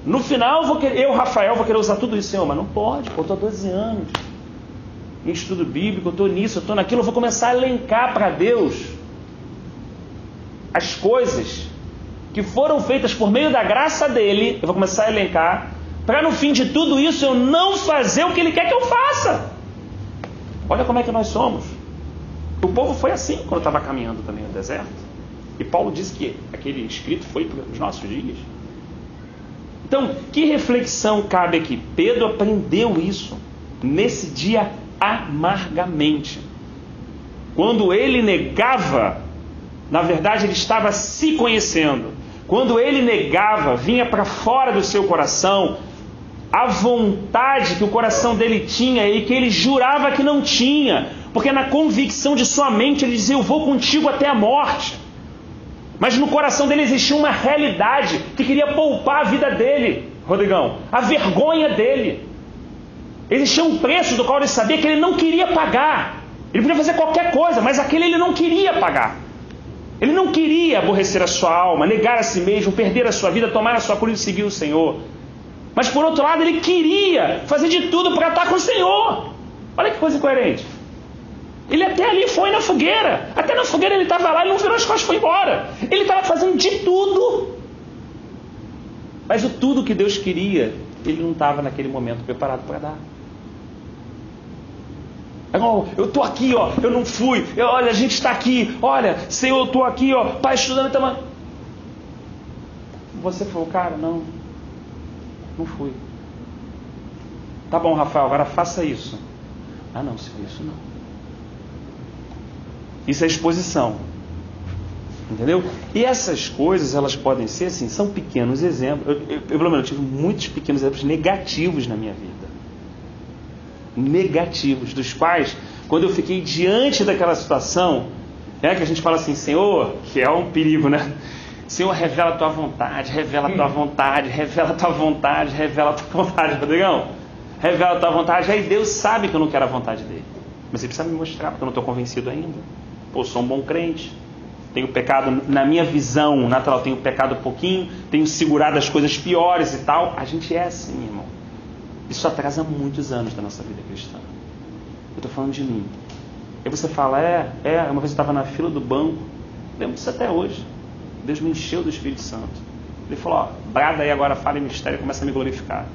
No final, Rafael, vou querer usar tudo isso, Senhor, mas não pode, eu estou há 12 anos em estudo bíblico, eu estou nisso, eu estou naquilo, eu vou começar a elencar para Deus as coisas que foram feitas por meio da graça dele, eu vou começar a elencar, para no fim de tudo isso eu não fazer o que ele quer que eu faça. Olha como é que nós somos. O povo foi assim quando estava caminhando também no deserto. E Paulo disse que aquele escrito foi para os nossos dias. Então, que reflexão cabe aqui? Pedro aprendeu isso nesse dia amargamente. Quando ele negava, na verdade ele estava se conhecendo. Quando ele negava, vinha para fora do seu coração a vontade que o coração dele tinha e que ele jurava que não tinha, porque na convicção de sua mente ele dizia: eu vou contigo até a morte. Mas no coração dele existia uma realidade que queria poupar a vida dele, Rodrigão, a vergonha dele. Existia um preço do qual ele sabia que ele não queria pagar. Ele podia fazer qualquer coisa, mas aquele ele não queria pagar. Ele não queria aborrecer a sua alma, negar a si mesmo, perder a sua vida, tomar a sua cruz e seguir o Senhor. Mas por outro lado, ele queria fazer de tudo para estar com o Senhor. Olha que coisa incoerente. Ele até ali foi na fogueira. Até na fogueira ele estava lá e não virou as costas e foi embora. Ele estava fazendo de tudo. Mas o tudo que Deus queria, ele não estava naquele momento preparado para dar. Eu estou aqui, ó, eu não fui. Olha, a gente está aqui. Olha, Senhor, eu estou aqui, ó, pai estudando. Então... Você falou: cara, não fui. Tá bom, Rafael, agora faça isso. Ah, não, Senhor, isso não. Isso é exposição. Entendeu? E essas coisas, elas podem ser assim, são pequenos exemplos. Eu pelo menos, tive muitos pequenos exemplos negativos na minha vida. Negativos, dos quais, quando eu fiquei diante daquela situação, que a gente fala assim: Senhor, que é um perigo, né? Senhor, revela a tua vontade, revela a tua vontade, revela a tua vontade, revela a tua vontade, Rodrigão. Revela a tua vontade. Aí Deus sabe que eu não quero a vontade dele. Mas ele precisa me mostrar, porque eu não estou convencido ainda. Pô, eu sou um bom crente. Tenho pecado, na minha visão natural, tenho pecado um pouquinho, tenho segurado as coisas piores e tal. A gente é assim, irmão. Isso atrasa muitos anos da nossa vida cristã. Eu estou falando de mim. Aí você fala, uma vez eu estava na fila do banco, lembro disso até hoje. Deus me encheu do Espírito Santo. Ele falou, ó, brada aí agora, fala em mistério e começa a me glorificar.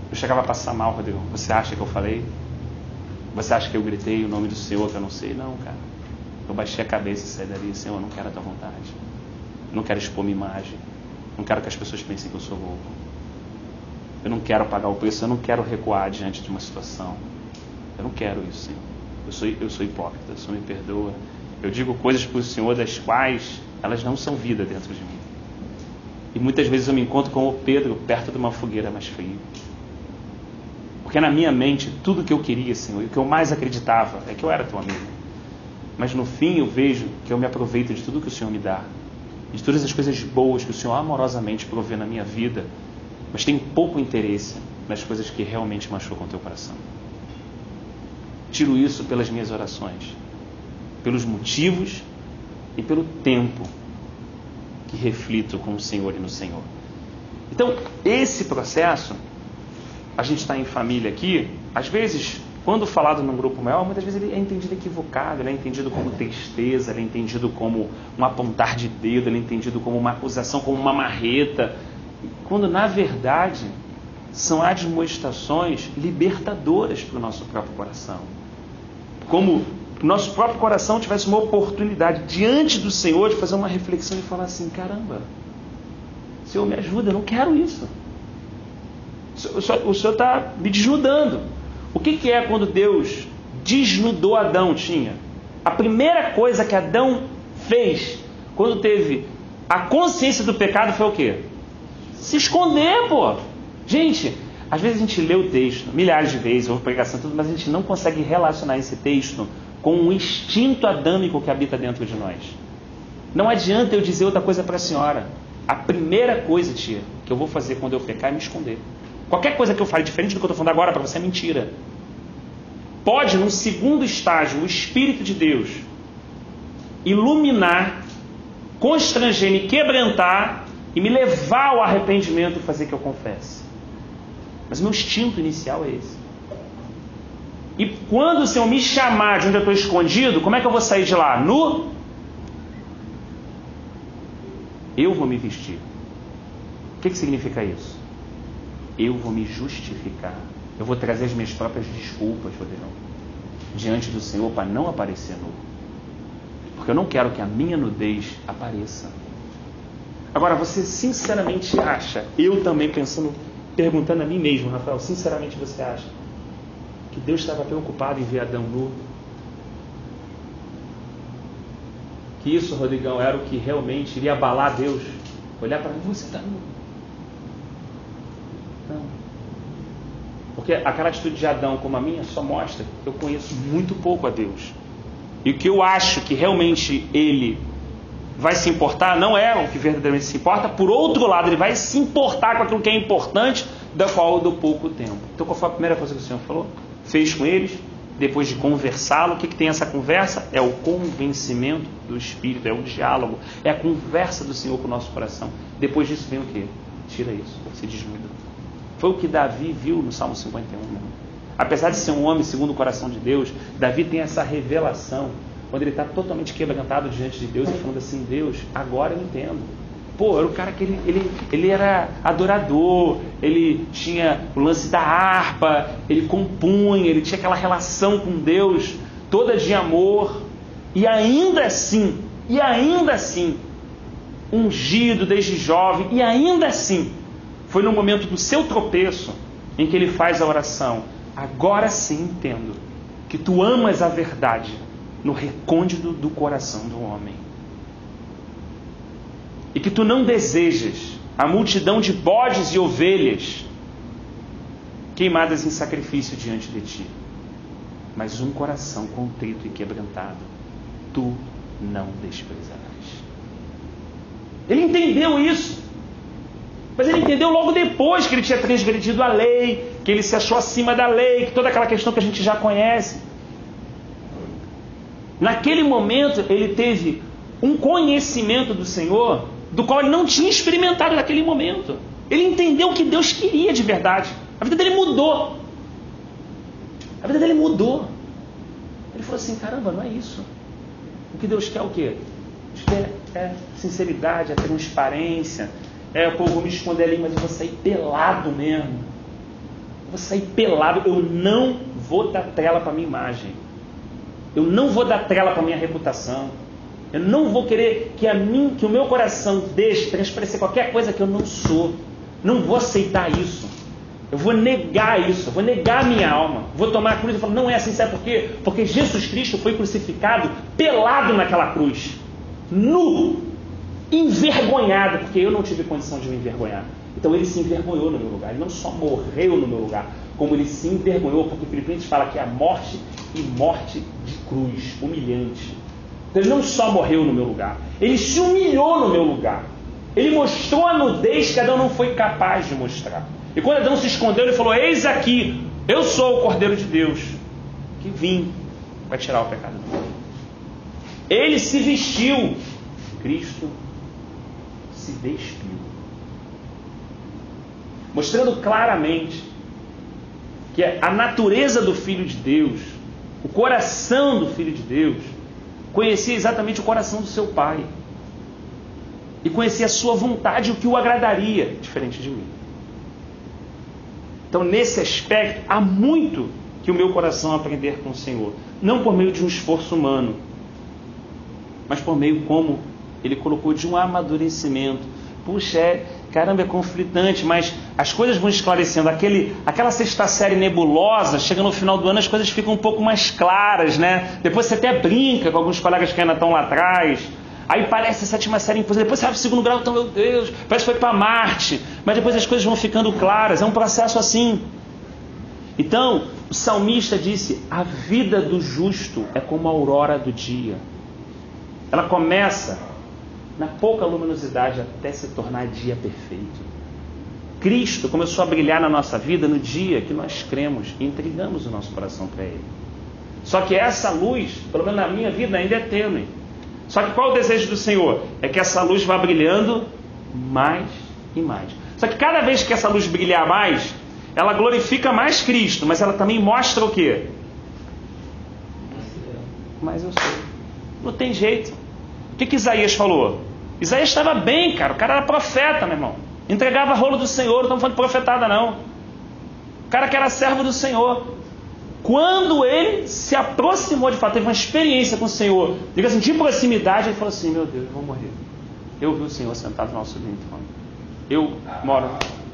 Eu chegava a passar mal, Rodrigo. Você acha que eu falei? Você acha que eu gritei o nome do Senhor que eu não sei? Não, cara. Eu baixei a cabeça e saí dali. Senhor, eu não quero a tua vontade. Eu não quero expor minha imagem. Não quero que as pessoas pensem que eu sou louco. Eu não quero pagar o preço. Eu não quero recuar diante de uma situação. Eu não quero isso, Senhor. Eu sou hipócrita. O Senhor me perdoa. Eu digo coisas para o Senhor das quais elas não são vida dentro de mim. E muitas vezes eu me encontro com o Pedro perto de uma fogueira mais fria. Porque na minha mente, tudo que eu queria, Senhor, e o que eu mais acreditava é que eu era teu amigo. Mas no fim eu vejo que eu me aproveito de tudo que o Senhor me dá. De todas as coisas boas que o Senhor amorosamente provê na minha vida. Mas tenho pouco interesse nas coisas que realmente machucam o teu coração. Tiro isso pelas minhas orações. Pelos motivos e pelo tempo que reflito com o Senhor e no Senhor. Então, esse processo... A gente está em família aqui, às vezes, quando falado num grupo maior, muitas vezes ele é entendido equivocado, ele é entendido como tristeza, ele é entendido como um apontar de dedo, ele é entendido como uma acusação, como uma marreta, quando na verdade são admoestações libertadoras para o nosso próprio coração. Como o nosso próprio coração tivesse uma oportunidade diante do Senhor de fazer uma reflexão e falar assim, caramba, Senhor, me ajuda, eu não quero isso. O Senhor está me desnudando. O que é quando Deus desnudou Adão? A primeira coisa que Adão fez quando teve a consciência do pecado foi o quê? Se esconder, pô. Gente, às vezes a gente lê o texto, milhares de vezes, ouve pregação, tudo, mas a gente não consegue relacionar esse texto com o instinto adâmico que habita dentro de nós. Não adianta eu dizer outra coisa para a senhora. A primeira coisa, tia, que eu vou fazer quando eu pecar é me esconder. Qualquer coisa que eu fale diferente do que eu estou falando agora para você é mentira. Pode, num segundo estágio, o Espírito de Deus iluminar, constranger, me quebrantar e me levar ao arrependimento e fazer que eu confesse. Mas meu instinto inicial é esse. E quando o Senhor me chamar de onde eu estou escondido, como é que eu vou sair de lá? Nu? Eu vou me vestir. O que significa isso? Eu vou me justificar. Eu vou trazer as minhas próprias desculpas, Rodrigão, diante do Senhor para não aparecer nu. Porque eu não quero que a minha nudez apareça. Agora, você sinceramente acha, eu também perguntando a mim mesmo, Rafael, sinceramente você acha que Deus estava preocupado em ver Adão nu? Que isso, Rodrigão, era o que realmente iria abalar Deus? Olhar para mim, você está nu. Não. Porque aquela atitude de Adão como a minha só mostra que eu conheço muito pouco a Deus. E o que eu acho que realmente ele vai se importar não é o que verdadeiramente se importa. Por outro lado, ele vai se importar com aquilo que é importante, da qual eu dou pouco tempo. Então, qual foi a primeira coisa que o Senhor falou? Fez com eles, depois de conversá-lo. O que tem essa conversa? É o convencimento do Espírito, é o diálogo, é a conversa do Senhor com o nosso coração. Depois disso vem o quê? Tira isso, se desnuda. Foi o que Davi viu no Salmo 51. Né? Apesar de ser um homem segundo o coração de Deus, Davi tem essa revelação, quando ele está totalmente quebrantado diante de Deus e falando assim, Deus, agora eu entendo. Pô, era o cara que ele era adorador, ele tinha o lance da harpa, ele compunha, ele tinha aquela relação com Deus toda de amor, e ainda assim, ungido desde jovem, e ainda assim, foi no momento do seu tropeço em que ele faz a oração. Agora sim entendo que tu amas a verdade no recôndito do coração do homem. E que tu não desejas a multidão de bodes e ovelhas queimadas em sacrifício diante de ti, mas um coração contrito e quebrantado. Tu não desprezarás. Ele entendeu isso. Mas ele entendeu logo depois que ele tinha transgredido a lei, que ele se achou acima da lei, que toda aquela questão que a gente já conhece. Naquele momento, ele teve um conhecimento do Senhor, do qual ele não tinha experimentado naquele momento. Ele entendeu o que Deus queria de verdade. A vida dele mudou. A vida dele mudou. Ele falou assim, caramba, não é isso. O que Deus quer é o quê? Deus quer é sinceridade, é transparência. Eu vou me esconder ali, mas eu vou sair pelado mesmo. Eu vou sair pelado. Eu não vou dar trela para a minha imagem. Eu não vou dar trela para a minha reputação. Eu não vou querer que o meu coração deixe transparecer qualquer coisa que eu não sou. Não vou aceitar isso. Eu vou negar isso. Eu vou negar a minha alma. Vou tomar a cruz e falar, não é assim, sabe por quê? Porque Jesus Cristo foi crucificado pelado naquela cruz. Nu. Envergonhado. Porque eu não tive condição de me envergonhar. Então ele se envergonhou no meu lugar. Ele não só morreu no meu lugar, como ele se envergonhou. Porque Filipenses fala que é a morte e morte de cruz. Humilhante. Então ele não só morreu no meu lugar. Ele se humilhou no meu lugar. Ele mostrou a nudez que Adão não foi capaz de mostrar. E quando Adão se escondeu, ele falou, eis aqui, eu sou o Cordeiro de Deus, que vim para tirar o pecado do mundo. Ele se vestiu, Cristo se despiu. Mostrando claramente que a natureza do Filho de Deus, o coração do Filho de Deus, conhecia exatamente o coração do seu Pai. E conhecia a sua vontade e o que o agradaria, diferente de mim. Então, nesse aspecto, há muito que o meu coração aprender com o Senhor. Não por meio de um esforço humano, mas por meio, como Ele colocou, de um amadurecimento. Puxa, caramba, é conflitante, mas as coisas vão esclarecendo. Aquela sexta série nebulosa, chega no final do ano, as coisas ficam um pouco mais claras, né? Depois você até brinca com alguns colegas que ainda estão lá atrás. Aí parece a sétima série impossível. Depois você vai para o segundo grau, então, meu Deus, parece que foi para Marte. Mas depois as coisas vão ficando claras. É um processo assim. Então, o salmista disse, a vida do justo é como a aurora do dia. Ela começa na pouca luminosidade até se tornar dia perfeito. Cristo começou a brilhar na nossa vida no dia que nós cremos e entregamos o nosso coração para Ele. Só que essa luz, pelo menos na minha vida, ainda é tênue. Só que qual é o desejo do Senhor? É que essa luz vá brilhando mais e mais. Só que cada vez que essa luz brilhar mais, ela glorifica mais Cristo, mas ela também mostra o quê? Mas eu sou. Não tem jeito. O que Isaías falou? Isaías estava bem, cara. O cara era profeta, meu irmão. Entregava rolo do Senhor, não estamos falando de profetada, não. O cara que era servo do Senhor. Quando ele se aproximou de fato, teve uma experiência com o Senhor, diga assim, de proximidade, ele falou assim, meu Deus, eu vou morrer. Eu vi o Senhor sentado no nosso trono. Eu moro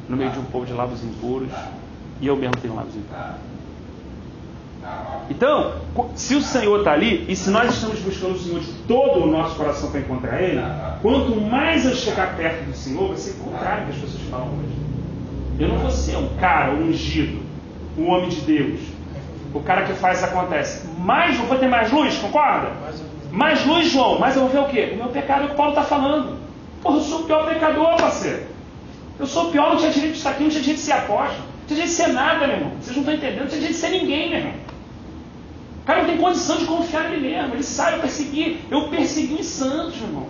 no meio de um povo de lábios impuros, e eu mesmo tenho lábios impuros. Então, se o Senhor está ali, e se nós estamos buscando o Senhor de todo o nosso coração para encontrar Ele, quanto mais eu chegar perto do Senhor, vai ser o contrário que as pessoas falam hoje. Eu não vou ser um cara ungido, um homem de Deus, o cara que faz acontece. Mas eu vou ter mais luz, concorda? Mais luz, João. Mas eu vou ver o quê? O meu pecado é o que o Paulo está falando. Porra, eu sou o pior pecador, parceiro. Eu sou o pior, não tinha direito de estar aqui, não tinha direito de ser apóstolo. Não tinha direito de ser nada, meu irmão. Vocês não estão entendendo, não tinha direito de ser ninguém, meu irmão. O cara não tem condição de confiar nele mesmo. Ele sai, eu persegui os santos, meu irmão.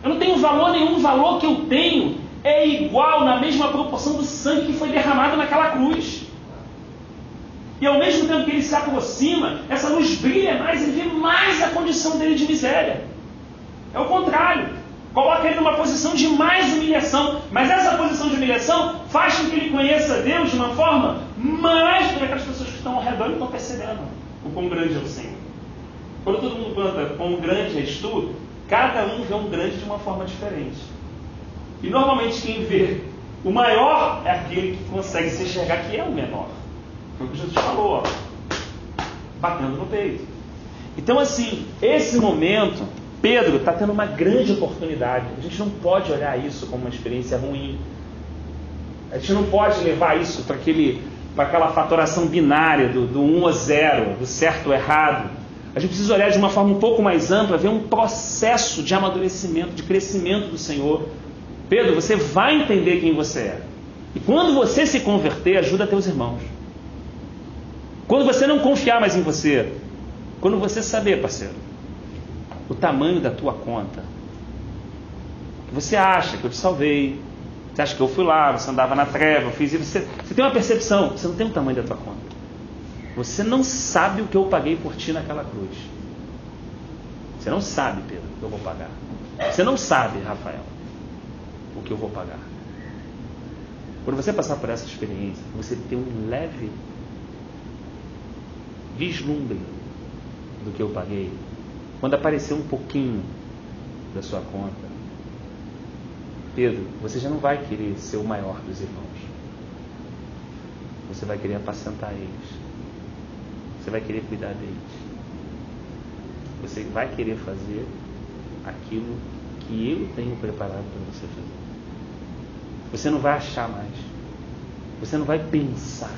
Eu não tenho valor nenhum. O valor que eu tenho é igual, na mesma proporção do sangue que foi derramado naquela cruz. E ao mesmo tempo que ele se aproxima, essa luz brilha mais, ele vê mais a condição dele de miséria. É o contrário. Coloca ele numa posição de mais humilhação. Mas essa posição de humilhação faz com que ele conheça Deus de uma forma mais do que aquelas pessoas que estão ao redor e estão percebendo o quão grande é o Senhor. Quando todo mundo canta quão grande és tu, cada um vê um grande de uma forma diferente. E normalmente quem vê o maior é aquele que consegue se enxergar que é o menor. Foi o que Jesus falou, ó, batendo no peito. Então assim, esse momento, Pedro está tendo uma grande oportunidade. A gente não pode olhar isso como uma experiência ruim. A gente não pode levar isso para aquela fatoração binária do 1 a 0, do certo ou errado. A A gente precisa olhar de uma forma um pouco mais ampla, ver um processo de amadurecimento, de crescimento do Senhor. Pedro, você vai entender quem você é. E quando você se converter, ajuda teus irmãos. Quando você não confiar mais em você, quando você saber, parceiro, o tamanho da tua conta, que você acha que eu te salvei, você acha que eu fui lá, você andava na treva, eu fiz isso, você tem uma percepção, você não tem o tamanho da tua conta. Você não sabe o que eu paguei por ti naquela cruz. Você não sabe, Pedro, o que eu vou pagar. Você não sabe, Rafael, o que eu vou pagar. Quando você passar por essa experiência, você ter um leve vislumbre do que eu paguei, quando aparecer um pouquinho da sua conta, Pedro, você já não vai querer ser o maior dos irmãos. Você vai querer apacentar eles. Você vai querer cuidar deles. Você vai querer fazer aquilo que eu tenho preparado para você fazer. Você não vai achar mais. Você não vai pensar.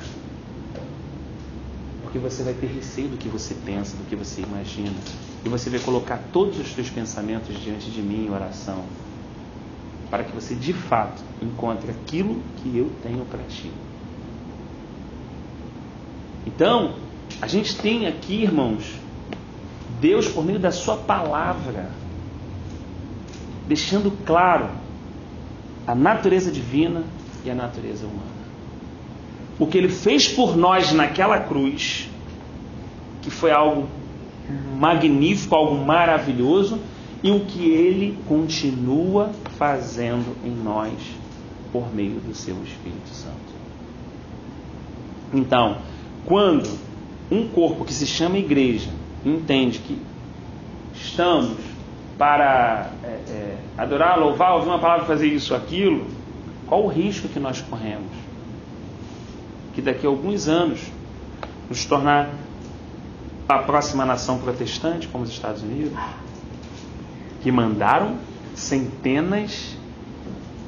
Porque você vai ter receio do que você pensa, do que você imagina. E você vai colocar todos os seus pensamentos diante de mim em oração. Para que você, de fato, encontre aquilo que eu tenho para ti. Então, a gente tem aqui, irmãos, Deus, por meio da sua palavra, deixando claro a natureza divina e a natureza humana. O que Ele fez por nós naquela cruz, que foi algo magnífico, algo maravilhoso, e o que Ele continua fazendo em nós por meio do seu Espírito Santo. Então, quando um corpo que se chama igreja entende que estamos para adorar, louvar, ouvir uma palavra, fazer isso, aquilo, qual o risco que nós corremos? Que daqui a alguns anos nos tornar a próxima nação protestante, como os Estados Unidos, que mandaram centenas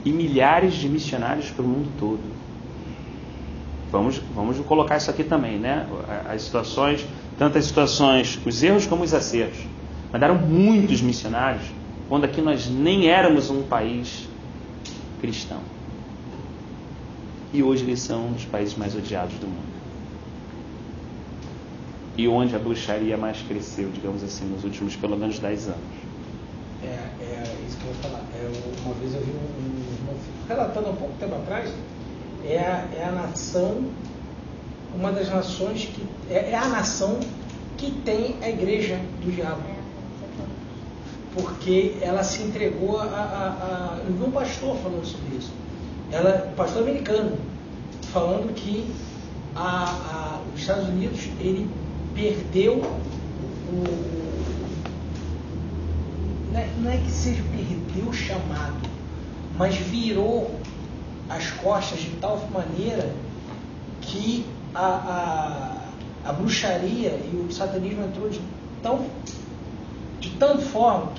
e milhares de missionários para o mundo todo. Vamos colocar isso aqui também, né? As situações, tantas situações, os erros como os acertos. Mandaram muitos missionários, quando aqui nós nem éramos um país cristão. E hoje eles são um dos países mais odiados do mundo. E onde a bruxaria mais cresceu, digamos assim, nos últimos pelo menos 10 anos. É isso que eu vou falar. Uma vez eu vi relatando há pouco tempo atrás, é a nação, uma das nações que é a nação que tem a igreja do diabo. Porque ela se entregou eu vi um pastor falando sobre isso. Um pastor americano, falando que os Estados Unidos, ele perdeu não é que seja perdeu o chamado, mas virou as costas de tal maneira que a bruxaria e o satanismo entrou de tanta forma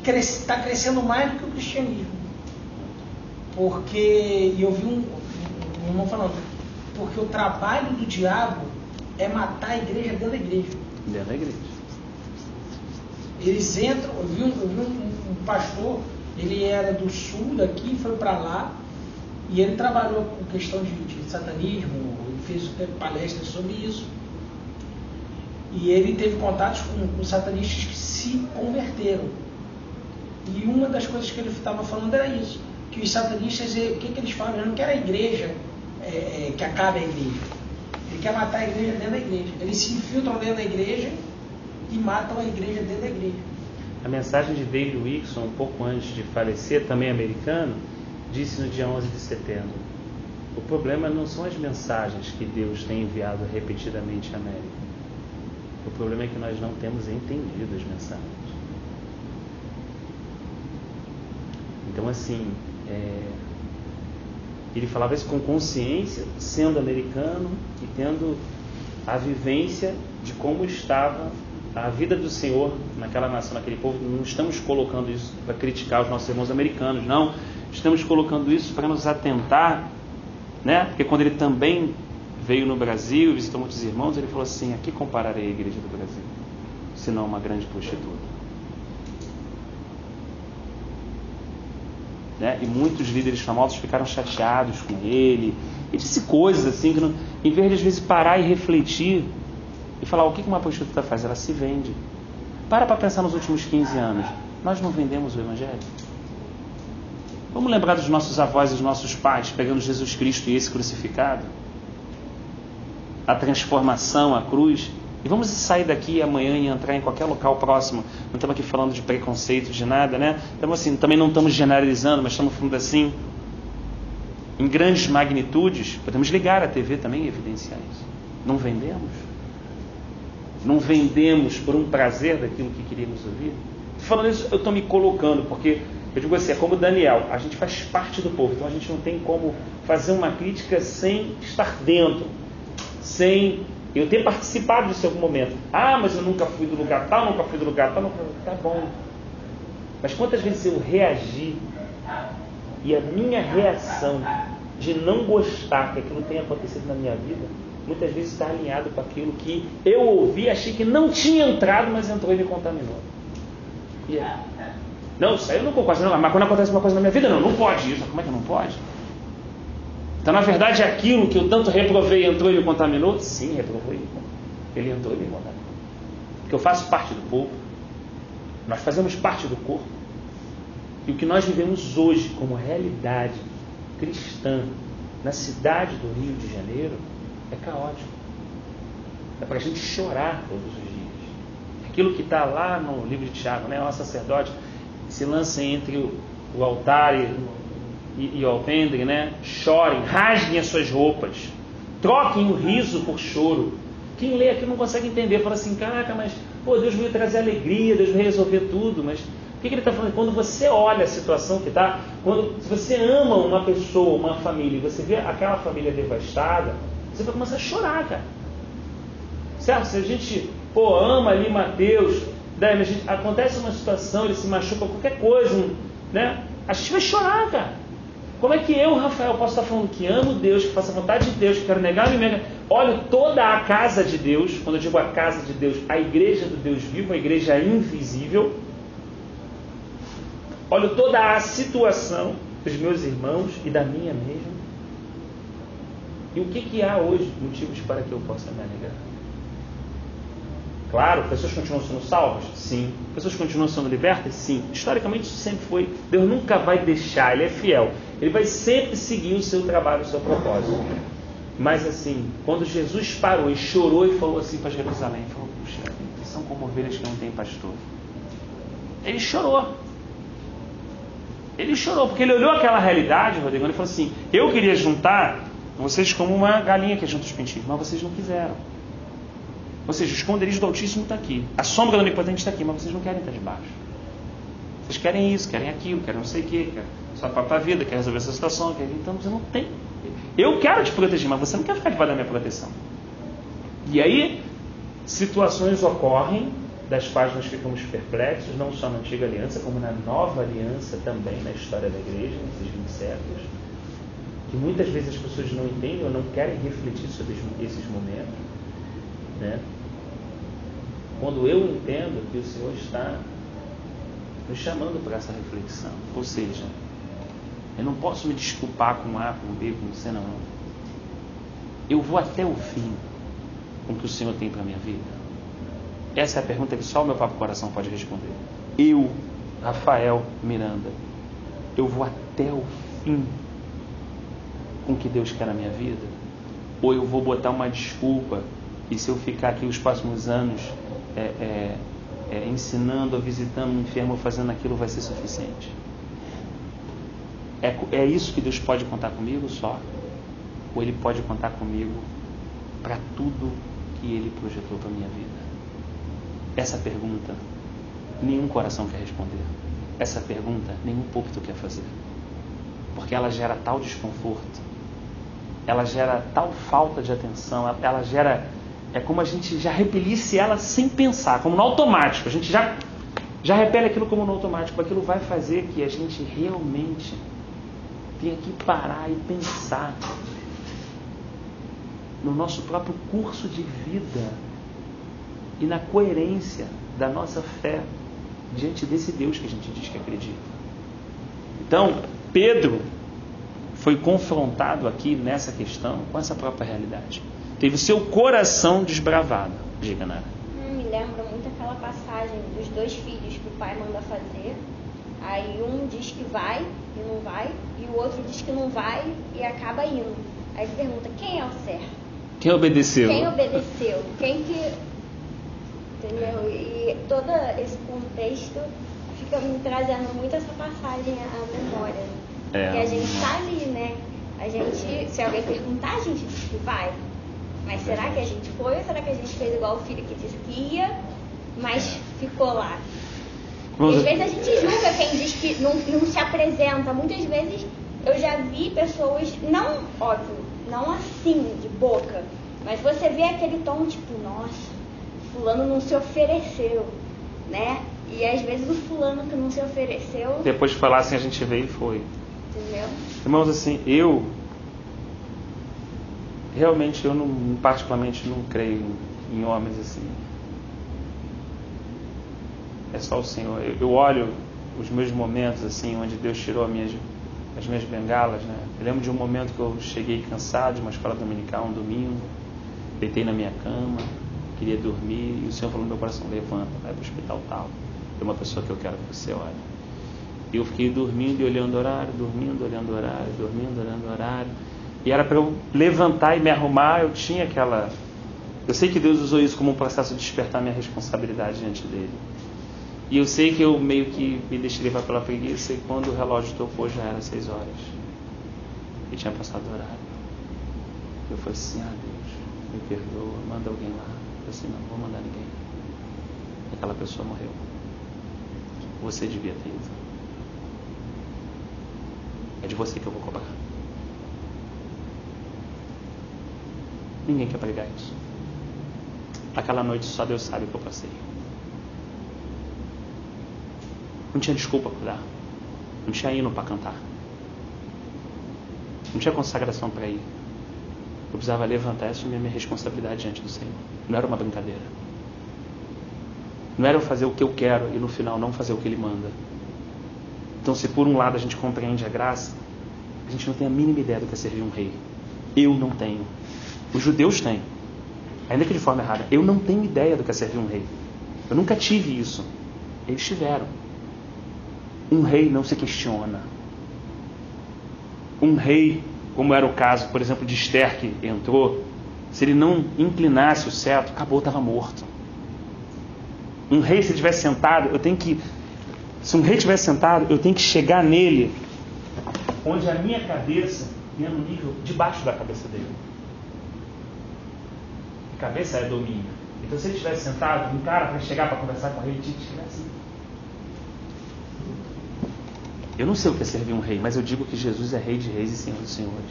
que está crescendo mais do que o cristianismo. Porque eu vi um irmão falando, porque o trabalho do diabo é matar a igreja dentro da igreja. Dentro da igreja. Eles entram, eu vi um pastor, ele era do sul daqui, foi para lá, e ele trabalhou com questão de satanismo, ele fez palestras sobre isso. E ele teve contatos com satanistas que se converteram. E uma das coisas que ele estava falando era isso, que os satanistas, o que eles falam? Eles não querem a igreja que acabe a igreja. Ele quer matar a igreja dentro da igreja. Eles se infiltram dentro da igreja e matam a igreja dentro da igreja. A mensagem de David Wilkerson, um pouco antes de falecer, também americano, disse no dia 11 de setembro: o problema não são as mensagens que Deus tem enviado repetidamente à América. O problema é que nós não temos entendido as mensagens. Então, assim, ele falava isso com consciência, sendo americano e tendo a vivência de como estava a vida do Senhor naquela nação, naquele povo. Não estamos colocando isso para criticar os nossos irmãos americanos, não. Estamos colocando isso para nos atentar, né? Porque quando ele também veio no Brasil, visitou muitos irmãos, ele falou assim: a que compararei a igreja do Brasil? senão uma grande prostituta. Né? E muitos líderes famosos ficaram chateados com ele. Ele disse coisas assim, que não, em vez de às vezes parar e refletir e falar: o que uma prostituta faz? Ela se vende. Para pensar nos últimos 15 anos. Nós não vendemos o Evangelho? Vamos lembrar dos nossos avós e dos nossos pais pegando Jesus Cristo e esse crucificado, a transformação, a cruz, e vamos sair daqui amanhã e entrar em qualquer local próximo. Não estamos aqui falando de preconceito, de nada, né? Estamos assim, também não estamos generalizando, mas estamos falando assim, em grandes magnitudes. Podemos ligar a TV também e evidenciar isso. Não vendemos? Não vendemos por um prazer daquilo que queríamos ouvir? Falando isso, eu estou me colocando, porque eu digo assim, é como Daniel, a gente faz parte do povo, então a gente não tem como fazer uma crítica sem estar dentro, sem eu ter participado disso em algum momento. Ah, mas eu nunca fui do lugar tal, nunca fui do lugar tal, tá bom. Mas quantas vezes eu reagi e a minha reação de não gostar que aquilo tenha acontecido na minha vida, muitas vezes está alinhado com aquilo que eu ouvi, achei que não tinha entrado, mas entrou e me contaminou. E aí? Não, isso aí eu não concordo, não, mas quando acontece uma coisa na minha vida, não pode isso. Como é que não pode? Então, na verdade, aquilo que eu tanto reprovei entrou e me contaminou? Sim, reprovei. Ele entrou e me contaminou. Porque eu faço parte do povo, nós fazemos parte do corpo, e o que nós vivemos hoje como realidade cristã na cidade do Rio de Janeiro é caótico. É para a gente chorar todos os dias. Aquilo que está lá no livro de Tiago, né? O sacerdote se lança entre o altar e o alpendre, né? Chorem, rasguem as suas roupas, troquem o riso por choro. Quem lê aqui não consegue entender, fala assim: caraca, mas Deus veio trazer alegria, Deus veio resolver tudo. Mas o que ele está falando? Quando você olha a situação que está, se você ama uma pessoa, uma família, e você vê aquela família devastada, você vai começar a chorar, cara. Certo? Se a gente ama ali Mateus, daí acontece uma situação, ele se machuca, qualquer coisa, né? A gente vai chorar, cara. Como é que eu, Rafael, posso estar falando que amo Deus, que faço a vontade de Deus, que quero negar a mim mesmo? Olho toda a casa de Deus, quando eu digo a casa de Deus, a igreja do Deus vivo, a igreja invisível. Olho toda a situação dos meus irmãos e da minha mesma. E o que há hoje motivos para que eu possa me alegrar? Claro, pessoas continuam sendo salvas? Sim. Pessoas continuam sendo libertas? Sim. Historicamente isso sempre foi. Deus nunca vai deixar, Ele é fiel. Ele vai sempre seguir o seu trabalho, o seu propósito. Mas assim, quando Jesus parou e chorou e falou assim para Jerusalém, falou: puxa, eles são como ovelhas que não têm pastor. Ele chorou. Ele chorou, porque ele olhou aquela realidade, Rodrigo, e falou assim: eu queria juntar vocês como uma galinha que junta os pintinhos, mas vocês não quiseram. Ou seja, o esconderijo do Altíssimo está aqui. A sombra do Onipotente está aqui, mas vocês não querem estar debaixo. Vocês querem isso, querem aquilo, querem não sei o quê, querem sua própria vida, querem resolver essa situação, então você não tem. Eu quero te proteger, mas você não quer ficar debaixo da minha proteção. E aí, situações ocorrem, das quais nós ficamos perplexos, não só na Antiga Aliança, como na Nova Aliança também, na história da Igreja, nesses 20 séculos, que muitas vezes as pessoas não entendem ou não querem refletir sobre esses momentos, né? Quando eu entendo que o Senhor está nos chamando para essa reflexão, ou seja, eu não posso me desculpar com A, com B, com C, não. Eu vou até o fim com o que o Senhor tem para a minha vida. Essa é a pergunta que só o meu próprio coração pode responder. Eu, Rafael Miranda, eu vou até o fim com o que Deus quer na minha vida? Ou eu vou botar uma desculpa e se eu ficar aqui os próximos anos ensinando, ou visitando um enfermo, ou fazendo aquilo, vai ser suficiente? É isso que Deus pode contar comigo só? Ou Ele pode contar comigo para tudo que Ele projetou para a minha vida? Essa pergunta nenhum coração quer responder. Essa pergunta nenhum púlpito quer fazer. Porque ela gera tal desconforto, ela gera tal falta de atenção, ela gera... É como a gente já repelisse ela sem pensar, como no automático. A gente já repele aquilo como no automático. Aquilo vai fazer que a gente realmente tenha que parar e pensar no nosso próprio curso de vida e na coerência da nossa fé diante desse Deus que a gente diz que acredita. Então, Pedro foi confrontado aqui nessa questão com essa própria realidade. Teve o seu coração desbravado. Diga, Nara. Me lembra muito aquela passagem dos 2 filhos que o pai manda fazer. Aí um diz que vai e não vai, e o outro diz que não vai e acaba indo. Aí você pergunta, quem é o certo? Quem obedeceu? Quem obedeceu? Quem que... Entendeu? E todo esse contexto fica me trazendo muito essa passagem à memória. Porque a gente está ali, né? A gente, se alguém perguntar, a gente diz que vai. Mas será que a gente foi ou será que a gente fez igual o filho que disse que ia, mas ficou lá? E às vezes a gente julga quem diz que não se apresenta. Muitas vezes eu já vi pessoas, não, óbvio, não assim, de boca, mas você vê aquele tom tipo, nossa, fulano não se ofereceu, né? E às vezes o fulano que não se ofereceu... Depois de falar assim, a gente veio e foi. Entendeu? Irmãos, assim, eu realmente, particularmente não creio em homens assim. É só o Senhor. Eu olho os meus momentos assim, onde Deus tirou as minhas bengalas, né? Eu lembro de um momento que eu cheguei cansado de uma escola dominical, um domingo, deitei na minha cama, queria dormir, e o Senhor falou no meu coração, levanta, vai para o hospital tal. Tem uma pessoa que eu quero que você olhe. E eu fiquei dormindo e olhando o horário, dormindo, olhando o horário, dormindo, olhando o horário. E era para eu levantar e me arrumar, eu tinha aquela... Eu sei que Deus usou isso como um processo de despertar minha responsabilidade diante dele. E eu sei que eu meio que me deixei levar pela preguiça, e quando o relógio tocou já era 6 horas. E tinha passado o horário. Eu falei assim, Deus, me perdoa, manda alguém lá. Eu falei assim, não vou mandar ninguém. Aquela pessoa morreu. Você devia ter ido. É de você que eu vou cobrar. Ninguém quer pregar isso. Aquela noite só Deus sabe o que eu passei. Não tinha desculpa para dar. Não tinha hino para cantar. Não tinha consagração para ir. Eu precisava levantar e assumir a minha responsabilidade diante do Senhor. Não era uma brincadeira. Não era eu fazer o que eu quero e no final não fazer o que Ele manda. Então, se por um lado a gente compreende a graça, a gente não tem a mínima ideia do que é servir um rei. Eu não tenho. Os judeus têm. Ainda que de forma errada. Eu não tenho ideia do que é servir um rei. Eu nunca tive isso. Eles tiveram. Um rei não se questiona. Um rei, como era o caso, por exemplo, de Esther, que entrou, se ele não inclinasse o cetro, acabou, estava morto. Um rei, se ele estivesse sentado, se um rei estivesse sentado, eu tenho que chegar nele, onde a minha cabeça ia no nível debaixo da cabeça dele. A cabeça é domínio. Então, se ele estivesse sentado, um cara para chegar para conversar com ele, tinha que chegar assim. Eu não sei o que é servir um rei, mas eu digo que Jesus é rei de reis e senhor dos senhores.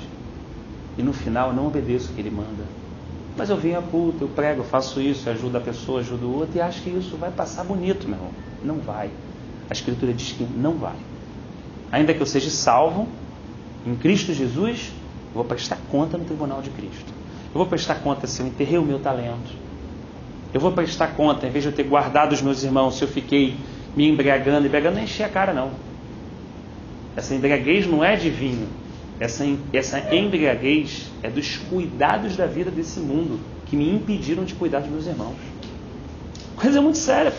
E no final eu não obedeço o que ele manda. Mas eu venho a culto, eu prego, eu faço isso, eu ajudo a pessoa, ajudo o outro, e acho que isso vai passar bonito, meu irmão. Não vai. A Escritura diz que não vai. Ainda que eu seja salvo em Cristo Jesus, eu vou prestar conta no tribunal de Cristo. Eu vou prestar conta se eu enterrei o meu talento. Eu vou prestar conta, em vez de eu ter guardado os meus irmãos, se eu fiquei me embriagando, não enchi a cara, não. Essa embriaguez não é de vinho. Essa embriaguez é dos cuidados da vida desse mundo que me impediram de cuidar dos meus irmãos. Coisa muito séria.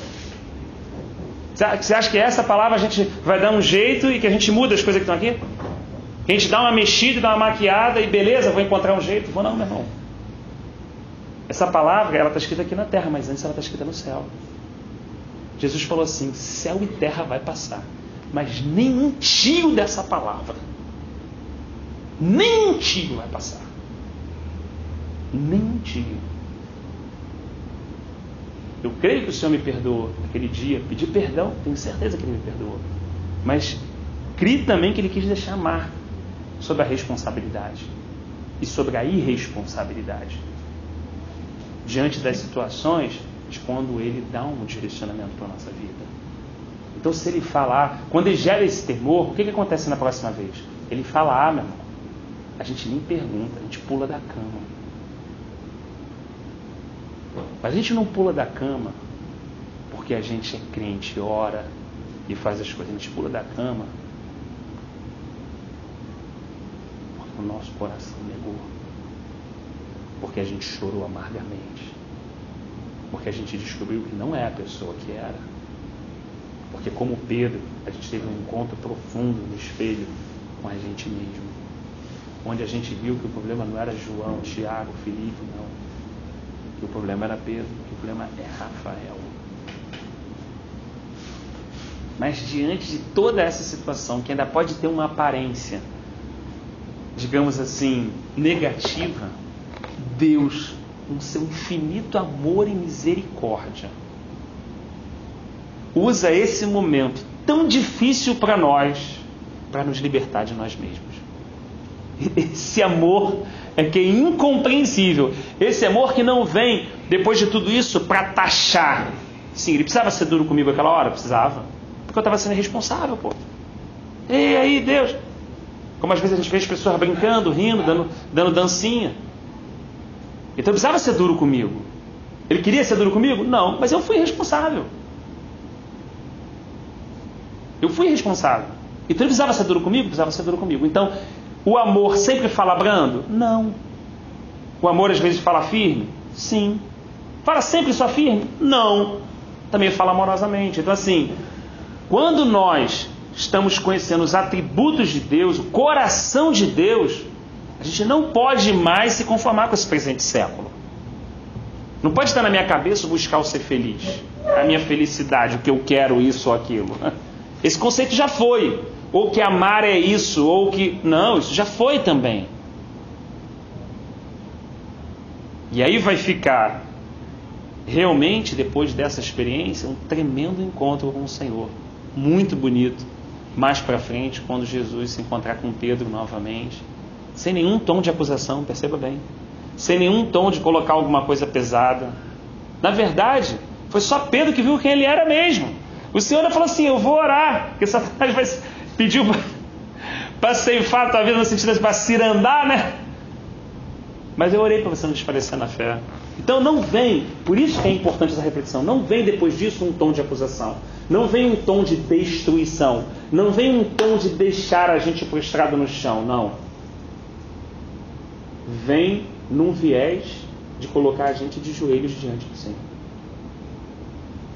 Você acha que essa palavra a gente vai dar um jeito e que a gente muda as coisas que estão aqui? Que a gente dá uma mexida, dá uma maquiada e beleza, vou encontrar um jeito? Vou não, meu irmão. Essa palavra, ela está escrita aqui na terra, mas antes ela está escrita no céu. Jesus falou assim, céu e terra vai passar, mas nem um tio dessa palavra, nem um tio vai passar. Nem um tio. Eu creio que o Senhor me perdoou naquele dia, pedi perdão, tenho certeza que Ele me perdoou. Mas creio também que Ele quis deixar marca sobre a responsabilidade e sobre a irresponsabilidade diante das situações de quando Ele dá um direcionamento para a nossa vida. Então, se Ele falar, quando Ele gera esse temor, o que acontece na próxima vez? Ele fala, meu irmão, a gente nem pergunta, a gente pula da cama. Mas a gente não pula da cama porque a gente é crente, ora e faz as coisas, a gente pula da cama porque o nosso coração negou, porque a gente chorou amargamente, porque a gente descobriu que não é a pessoa que era, porque como Pedro, a gente teve um encontro profundo no espelho com a gente mesmo, onde a gente viu que o problema não era João, Tiago, Filipe, não, que o problema era Pedro, que o problema é Rafael. Mas diante de toda essa situação, que ainda pode ter uma aparência, digamos assim, negativa, Deus, com seu infinito amor e misericórdia, usa esse momento tão difícil para nós, para nos libertar de nós mesmos. Esse amor é que é incompreensível. Esse amor que não vem, depois de tudo isso, para taxar. Sim, ele precisava ser duro comigo aquela hora? Precisava. Porque eu estava sendo irresponsável, pô. E aí, Deus? Como às vezes a gente vê as pessoas brincando, rindo, dando dancinha. Então ele precisava ser duro comigo. Ele queria ser duro comigo? Não, mas eu fui responsável. Eu fui responsável. Então ele precisava ser duro comigo? Precisava ser duro comigo. Então, o amor sempre fala brando? Não. O amor às vezes fala firme? Sim. Fala sempre só firme? Não. Também fala amorosamente. Então assim, quando nós estamos conhecendo os atributos de Deus, o coração de Deus, a gente não pode mais se conformar com esse presente século. Não pode estar na minha cabeça buscar o ser feliz, a minha felicidade, o que eu quero, isso ou aquilo. Esse conceito já foi. Ou que amar é isso, ou que... Não, isso já foi também. E aí vai ficar, realmente, depois dessa experiência, um tremendo encontro com o Senhor. Muito bonito. Mais para frente, quando Jesus se encontrar com Pedro novamente. Sem nenhum tom de acusação, perceba bem. Sem nenhum tom de colocar alguma coisa pesada. Na verdade, foi só Pedro que viu quem ele era mesmo. O Senhor falou assim, eu vou orar, porque Satanás pediu para ceifar a tua vida no sentido de para cirandar, né? Mas eu orei para você não desfalecer na fé. Então não vem, por isso que é importante essa reflexão, não vem depois disso um tom de acusação, não vem um tom de destruição, não vem um tom de deixar a gente prostrado no chão, não. Vem num viés de colocar a gente de joelhos diante do Senhor,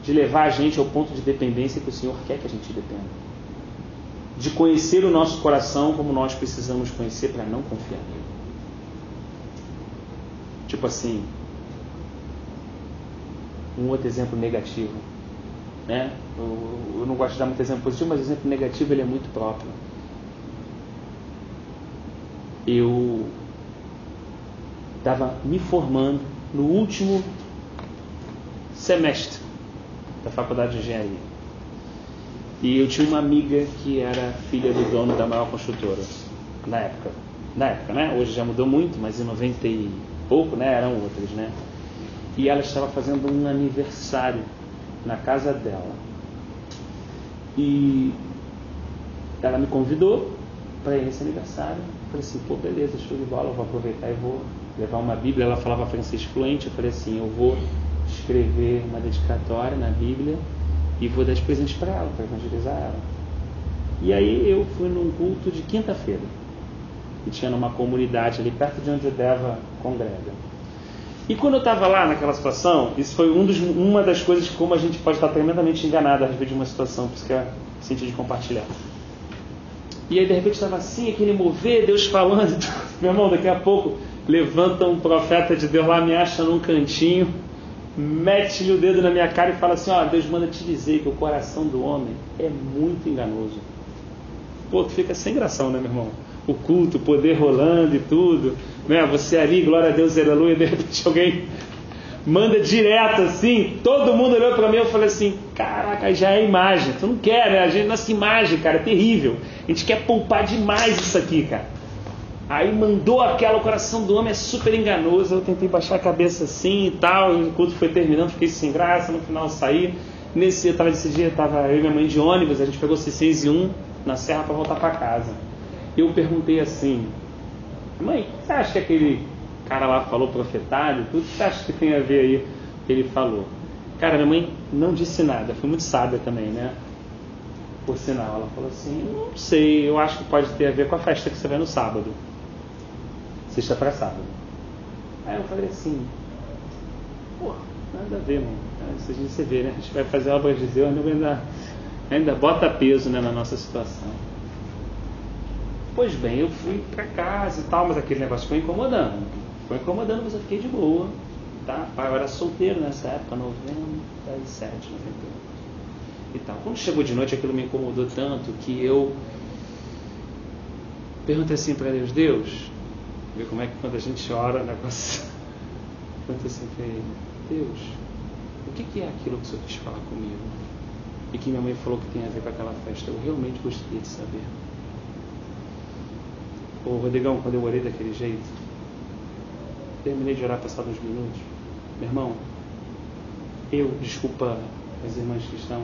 de levar a gente ao ponto de dependência que o Senhor quer que a gente dependa, de conhecer o nosso coração como nós precisamos conhecer para não confiar nele. Tipo assim, um outro exemplo negativo, né? Eu não gosto de dar muito exemplo positivo, mas o exemplo negativo ele é muito próprio. Eu estava me formando no último semestre da faculdade de engenharia. E eu tinha uma amiga que era filha do dono da maior construtora na época, né? Hoje já mudou muito, mas em 90 e pouco, né? Eram outras, né? E ela estava fazendo um aniversário na casa dela. E ela me convidou para ir nesse aniversário. Eu falei assim, pô, beleza, show de bola, eu vou aproveitar e vou levar uma Bíblia. Ela falava francês fluente, eu falei assim, eu vou escrever uma dedicatória na Bíblia e vou dar de presente para ela, para evangelizar ela. E aí eu fui num culto de quinta-feira, que tinha numa comunidade ali perto de onde o Deva congrega. E quando eu estava lá naquela situação, isso foi uma das coisas que como a gente pode estar tremendamente enganado a respeito de uma situação, por isso que eu senti de compartilhar. E aí de repente estava assim, aquele mover, Deus falando, meu irmão, daqui a pouco levanta um profeta de Deus lá, me acha num cantinho, mete-lhe o dedo na minha cara e fala assim, ó, Deus manda te dizer que o coração do homem é muito enganoso. Pô, tu fica sem gração, né, meu irmão? O culto, o poder rolando e tudo, né? Você ali, glória a Deus, aleluia, de repente alguém manda direto assim, todo mundo olhou para mim e eu falei assim, caraca, já é imagem, tu não quer, né? A gente, nossa imagem, cara, é terrível, a gente quer poupar demais isso aqui, cara. Aí mandou aquela, o coração do homem é super enganoso, eu tentei baixar a cabeça assim e tal, o culto foi terminando, fiquei sem graça, no final eu saí, nesse dia estava eu e minha mãe de ônibus, a gente pegou 601 na serra para voltar para casa. Eu perguntei assim, mãe, o que você acha que aquele cara lá falou profetário? Tudo que você acha que tem a ver aí que ele falou? Cara, minha mãe não disse nada, foi muito sábia também, né? Por sinal, ela falou assim, não sei, eu acho que pode ter a ver com a festa que você vai no sábado. Sexta para sábado. Aí eu falei assim, pô, nada a ver, irmão. Isso a gente se vê, né? A gente vai fazer a obra de Deus, ainda bota peso, né, na nossa situação. Pois bem, eu fui para casa e tal, mas aquele negócio foi incomodando. Mas eu fiquei de boa. Tá? Eu era solteiro nessa época, 97, 98 e tal. Quando chegou de noite, aquilo me incomodou tanto que eu perguntei assim para Deus, ver como é que quando a gente ora, o negócio... Perguntei assim para ele, Deus, o que é aquilo que o Senhor quis falar comigo? E que minha mãe falou que tem a ver com aquela festa. Eu realmente gostaria de saber. Ô Rodrigão, quando eu orei daquele jeito, terminei de orar, passados uns minutos, meu irmão, desculpa as irmãs que estão,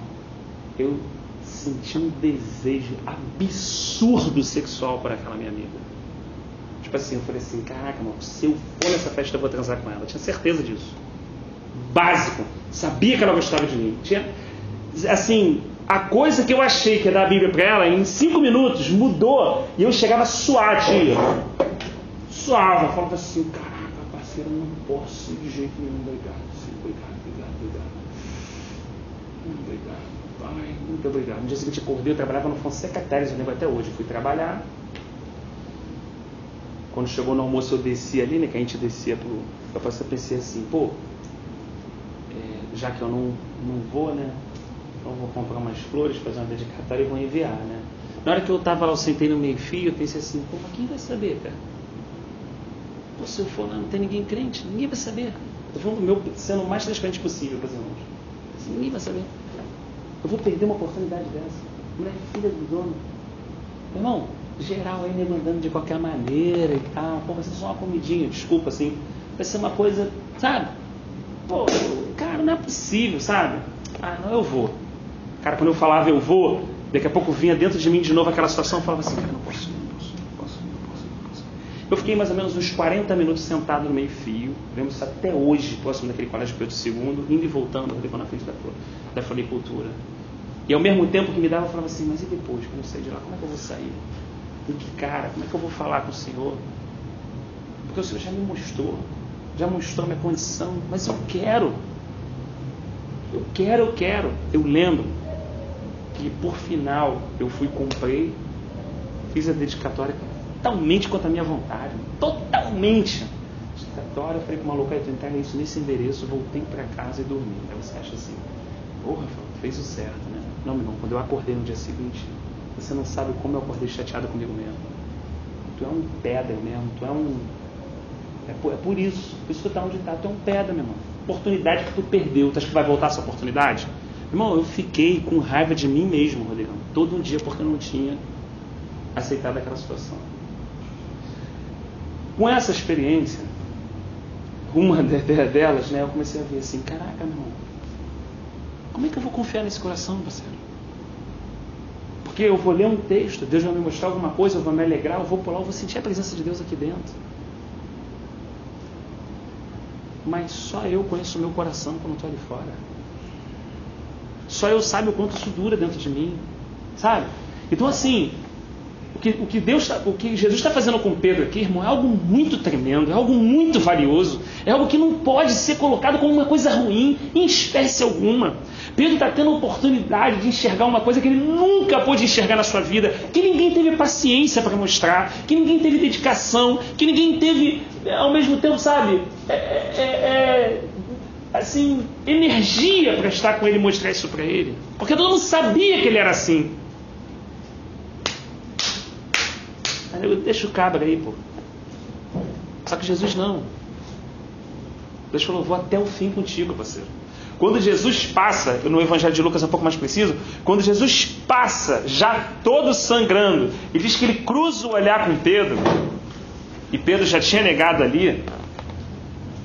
eu senti um desejo absurdo sexual por aquela minha amiga. Tipo assim, eu falei assim, caraca, mano, se eu for nessa festa eu vou transar com ela. Eu tinha certeza disso. Básico. Sabia que ela gostava de mim. Tinha, assim, a coisa que eu achei que ia dar a Bíblia para ela, em 5 minutos, mudou. E eu chegava a suar, tia. Suava. Falava assim, caraca, parceiro, eu não posso ir de jeito nenhum. Obrigado, sim. Obrigado. Pai, muito obrigado. No dia seguinte, acordei, eu trabalhava no Fonseca Teles, eu lembro até hoje. Eu fui trabalhar. Quando chegou no almoço, eu desci ali, né? Que a gente descia eu pensei assim, pô, já que eu não vou, né? Então eu vou comprar umas flores, fazer uma dedicatória e vou enviar, né? Na hora que eu tava lá, eu sentei no meio-fio, eu pensei assim, pô, mas quem vai saber, cara? Pô, se eu for lá, não tem ninguém crente, ninguém vai saber. Eu vou sendo o mais transparente possível para os irmãos. Assim, ninguém vai saber. Eu vou perder uma oportunidade dessa. Mulher filha do dono. Meu irmão, geral aí nego andando de qualquer maneira e tal. Pô, vai ser só uma comidinha, desculpa, assim. Vai ser uma coisa, sabe? Pô, cara, não é possível, sabe? Ah, não, eu vou. Cara, quando eu falava eu vou, daqui a pouco vinha dentro de mim de novo aquela situação, eu falava assim, cara, não posso. Eu fiquei mais ou menos uns 40 minutos sentado no meio-fio, lembro isso até hoje, próximo daquele colégio Pedro II, indo e voltando, na frente da floricultura. E ao mesmo tempo que me dava, eu falava assim, mas e depois, quando eu sair de lá, como é que eu vou sair? E que cara, como é que eu vou falar com o Senhor? Porque o Senhor já mostrou a minha condição, mas eu quero. Eu lembro que por final eu comprei, fiz a dedicatória totalmente contra a minha vontade, totalmente. Dedicatória, falei com o maluco, tu entrega isso nesse endereço, voltei para casa e dormi. Aí você acha assim, Rafael, fez o certo, né? Não, meu irmão, quando eu acordei no dia seguinte, você não sabe como eu acordei chateado comigo mesmo. Tu é um pedra mesmo, é por isso que tu tá onde tá, tu é um pedra, meu irmão. Oportunidade que tu perdeu, tu acha que vai voltar essa oportunidade? Irmão, eu fiquei com raiva de mim mesmo, Rodrigo, todo dia, porque eu não tinha aceitado aquela situação. Com essa experiência, uma delas, né, eu comecei a ver assim, caraca, meu irmão, como é que eu vou confiar nesse coração, parceiro? Porque eu vou ler um texto, Deus vai me mostrar alguma coisa, eu vou me alegrar, eu vou pular, eu vou sentir a presença de Deus aqui dentro. Mas só eu conheço o meu coração quando estou ali fora. Só eu sabe o quanto isso dura dentro de mim, sabe? Então assim, o que Jesus está fazendo com Pedro aqui, irmão, é algo muito tremendo, é algo muito valioso, é algo que não pode ser colocado como uma coisa ruim, em espécie alguma. Pedro está tendo a oportunidade de enxergar uma coisa que ele nunca pôde enxergar na sua vida, que ninguém teve paciência para mostrar, que ninguém teve dedicação, que ninguém teve, ao mesmo tempo, sabe, assim, energia para estar com ele e mostrar isso para ele. Porque todo mundo sabia que ele era assim. Deixa o cabra aí, pô. Só que Jesus não. Deus falou, vou até o fim contigo, parceiro. Quando Jesus passa, no Evangelho de Lucas é um pouco mais preciso, quando Jesus passa, já todo sangrando, e diz que ele cruza o olhar com Pedro, e Pedro já tinha negado ali.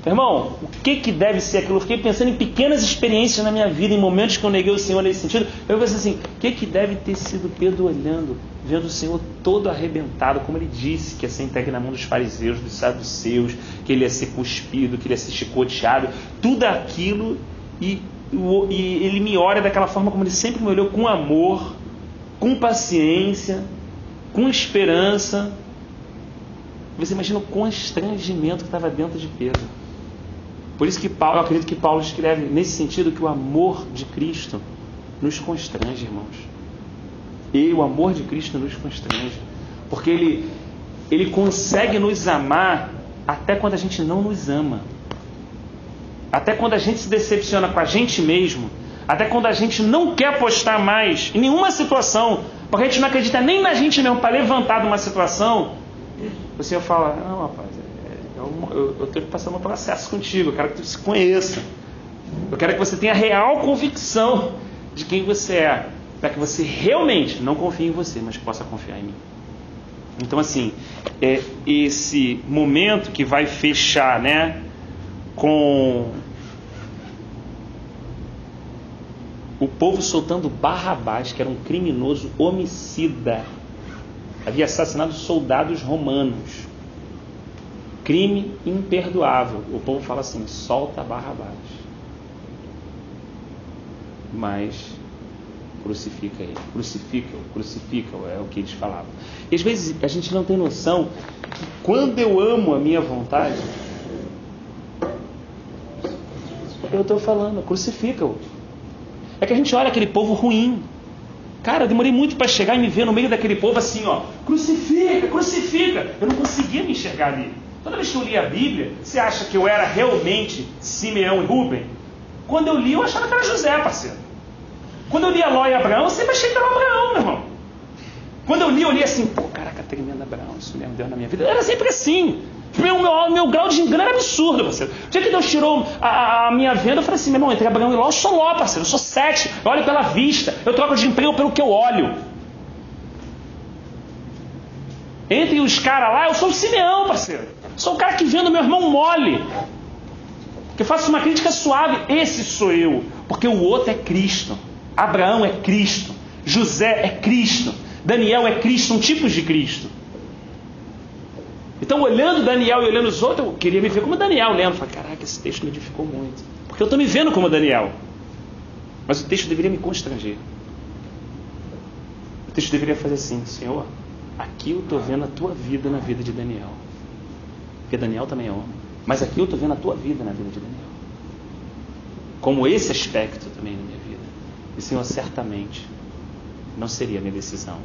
Irmão, o que deve ser aquilo? Eu fiquei pensando em pequenas experiências na minha vida, em momentos que eu neguei o Senhor nesse sentido. Eu pensei assim, o que deve ter sido Pedro olhando, vendo o Senhor todo arrebentado, como ele disse que ia ser entregue na mão dos fariseus, dos saduceus, que ele ia ser cuspido, que ele ia ser chicoteado, tudo aquilo, e e Ele me olha daquela forma como Ele sempre me olhou, com amor, com paciência, com esperança. Você imagina o constrangimento que estava dentro de Pedro. Por isso que eu acredito que Paulo escreve nesse sentido, que o amor de Cristo nos constrange, irmãos. E o amor de Cristo nos constrange. Porque Ele consegue nos amar até quando a gente não nos ama. Até quando a gente se decepciona com a gente mesmo. Até quando a gente não quer apostar mais em nenhuma situação, porque a gente não acredita nem na gente mesmo para levantar de uma situação. O Senhor fala: não, rapaz, eu tenho que passar um processo contigo, eu quero que tu se conheça, eu quero que você tenha real convicção de quem você é, para que você realmente não confie em você, mas possa confiar em mim. Então, assim, é esse momento que vai fechar, né, com o povo soltando Barrabás, que era um criminoso homicida, havia assassinado soldados romanos, crime imperdoável. O povo fala assim: solta Barrabás, mas crucifica ele, crucifica-o, é o que eles falavam. E às vezes a gente não tem noção que quando eu amo a minha vontade, eu estou falando, crucifica-o. É que a gente olha aquele povo ruim. Cara, eu demorei muito para chegar e me ver no meio daquele povo assim, ó, crucifica, crucifica. Eu não conseguia me enxergar ali. Toda vez que eu li a Bíblia, você acha que eu era realmente Simeão e Rubem? Quando eu li, eu achava que era José, parceiro. Quando eu li Ló e Abraão, eu sempre achei que era Abraão, meu irmão. Quando eu li assim, pô, caraca, tremendo Abraão, isso mesmo deu na minha vida. Era sempre assim. Meu grau de engano era absurdo, parceiro. O dia que Deus tirou a minha venda, eu falei assim: meu irmão, entre Abraão e Ló, eu sou Ló, parceiro. Eu sou 7, eu olho pela vista, eu troco de emprego pelo que eu olho. Entre os caras lá, eu sou o Simeão, parceiro. Sou o cara que vendo meu irmão mole, que faço uma crítica suave. Esse sou eu, porque o outro é Cristo. Abraão é Cristo, José é Cristo, Daniel é Cristo, um tipo de Cristo. Então, olhando Daniel e olhando os outros, eu queria me ver como Daniel, lendo. Falei: caraca, esse texto me edificou muito, porque eu estou me vendo como Daniel. Mas o texto deveria me constranger. O texto deveria fazer assim: Senhor, aqui eu estou vendo a tua vida na vida de Daniel, porque Daniel também é homem, mas aqui eu estou vendo a tua vida na vida de Daniel, como esse aspecto também na minha vida. E Senhor, certamente não seria a minha decisão.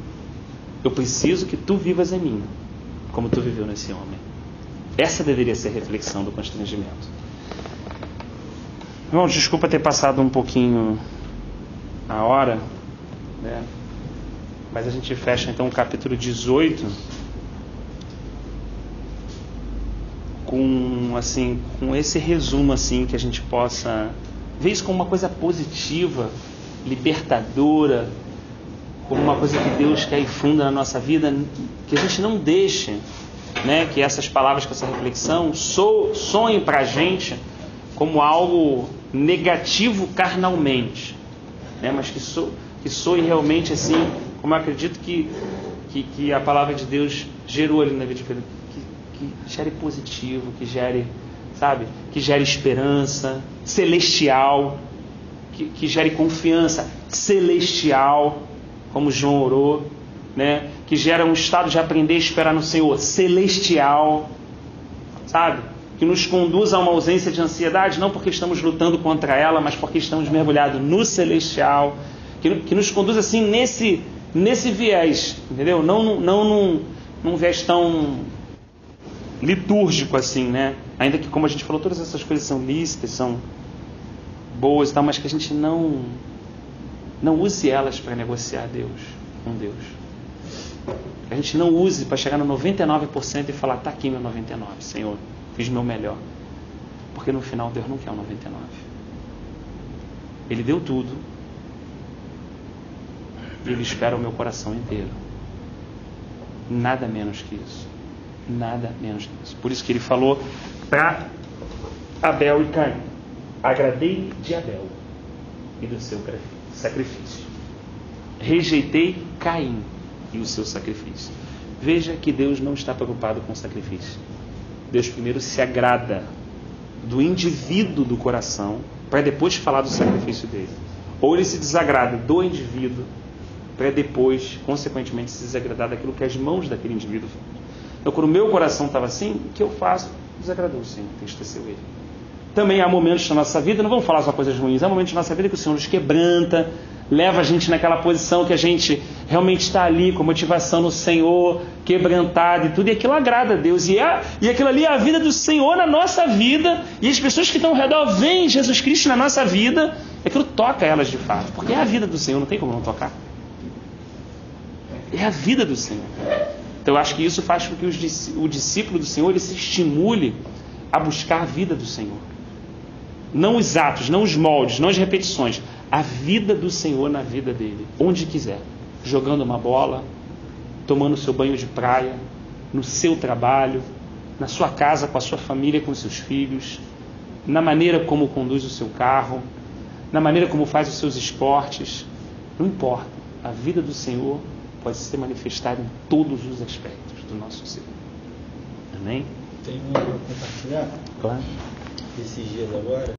Eu preciso que tu vivas em mim como tu viveu nesse homem. Essa deveria ser a reflexão do constrangimento. Irmãos, desculpa ter passado um pouquinho a hora, né? Mas a gente fecha então o capítulo 18 com esse resumo, assim, que a gente possa ver isso como uma coisa positiva, libertadora, como uma coisa que Deus quer e funda na nossa vida, que a gente não deixe, né, que essas palavras, com essa reflexão, soem para a gente como algo negativo carnalmente, né, mas que soe realmente assim, como eu acredito que a palavra de Deus gerou ali na vida de Pedro, que gere positivo, que gere, sabe, que gere esperança celestial, que gere confiança celestial, como João orou, né? Que gera um estado de aprender a esperar no Senhor celestial, sabe? Que nos conduz a uma ausência de ansiedade, não porque estamos lutando contra ela, mas porque estamos mergulhados no celestial, que nos conduz assim nesse viés, entendeu? Não num viés tão litúrgico assim, né? Ainda que, como a gente falou, todas essas coisas são lícitas, são boas e tal, mas que a gente não use elas para negociar com Deus. Que a gente não use para chegar no 99% e falar: está aqui meu 99%, Senhor, fiz o meu melhor. Porque no final Deus não quer o 99%. Ele deu tudo e Ele espera o meu coração inteiro. Nada menos que isso. Nada menos que isso. Por isso que Ele falou para Abel e Caim: agradei de Abel e do seu sacrifício, rejeitei Caim e o seu sacrifício. Veja que Deus não está preocupado com o sacrifício. Deus primeiro se agrada do indivíduo do coração para depois falar do sacrifício dele. Ou ele se desagrada do indivíduo para depois, consequentemente, se desagradar daquilo que as mãos daquele indivíduo fazem. Então, quando o meu coração estava assim, o que eu faço? Desagradou o Senhor, entristeceu ele. Também há momentos na nossa vida, não vamos falar só coisas ruins, há momentos na nossa vida que o Senhor nos quebranta, leva a gente naquela posição que a gente realmente está ali com motivação no Senhor, quebrantado e tudo, e aquilo agrada a Deus. E aquilo ali é a vida do Senhor na nossa vida, e as pessoas que estão ao redor veem Jesus Cristo na nossa vida, aquilo toca elas de fato, porque é a vida do Senhor, não tem como não tocar. É a vida do Senhor. Então eu acho que isso faz com que o discípulo do Senhor ele se estimule a buscar a vida do Senhor. Não os atos, não os moldes, não as repetições. A vida do Senhor na vida dele, onde quiser. Jogando uma bola, tomando seu banho de praia, no seu trabalho, na sua casa, com a sua família, com os seus filhos, na maneira como conduz o seu carro, na maneira como faz os seus esportes. Não importa. A vida do Senhor pode ser manifestada em todos os aspectos do nosso ser. Amém? Tem um para compartilhar? Claro. Esses dias agora.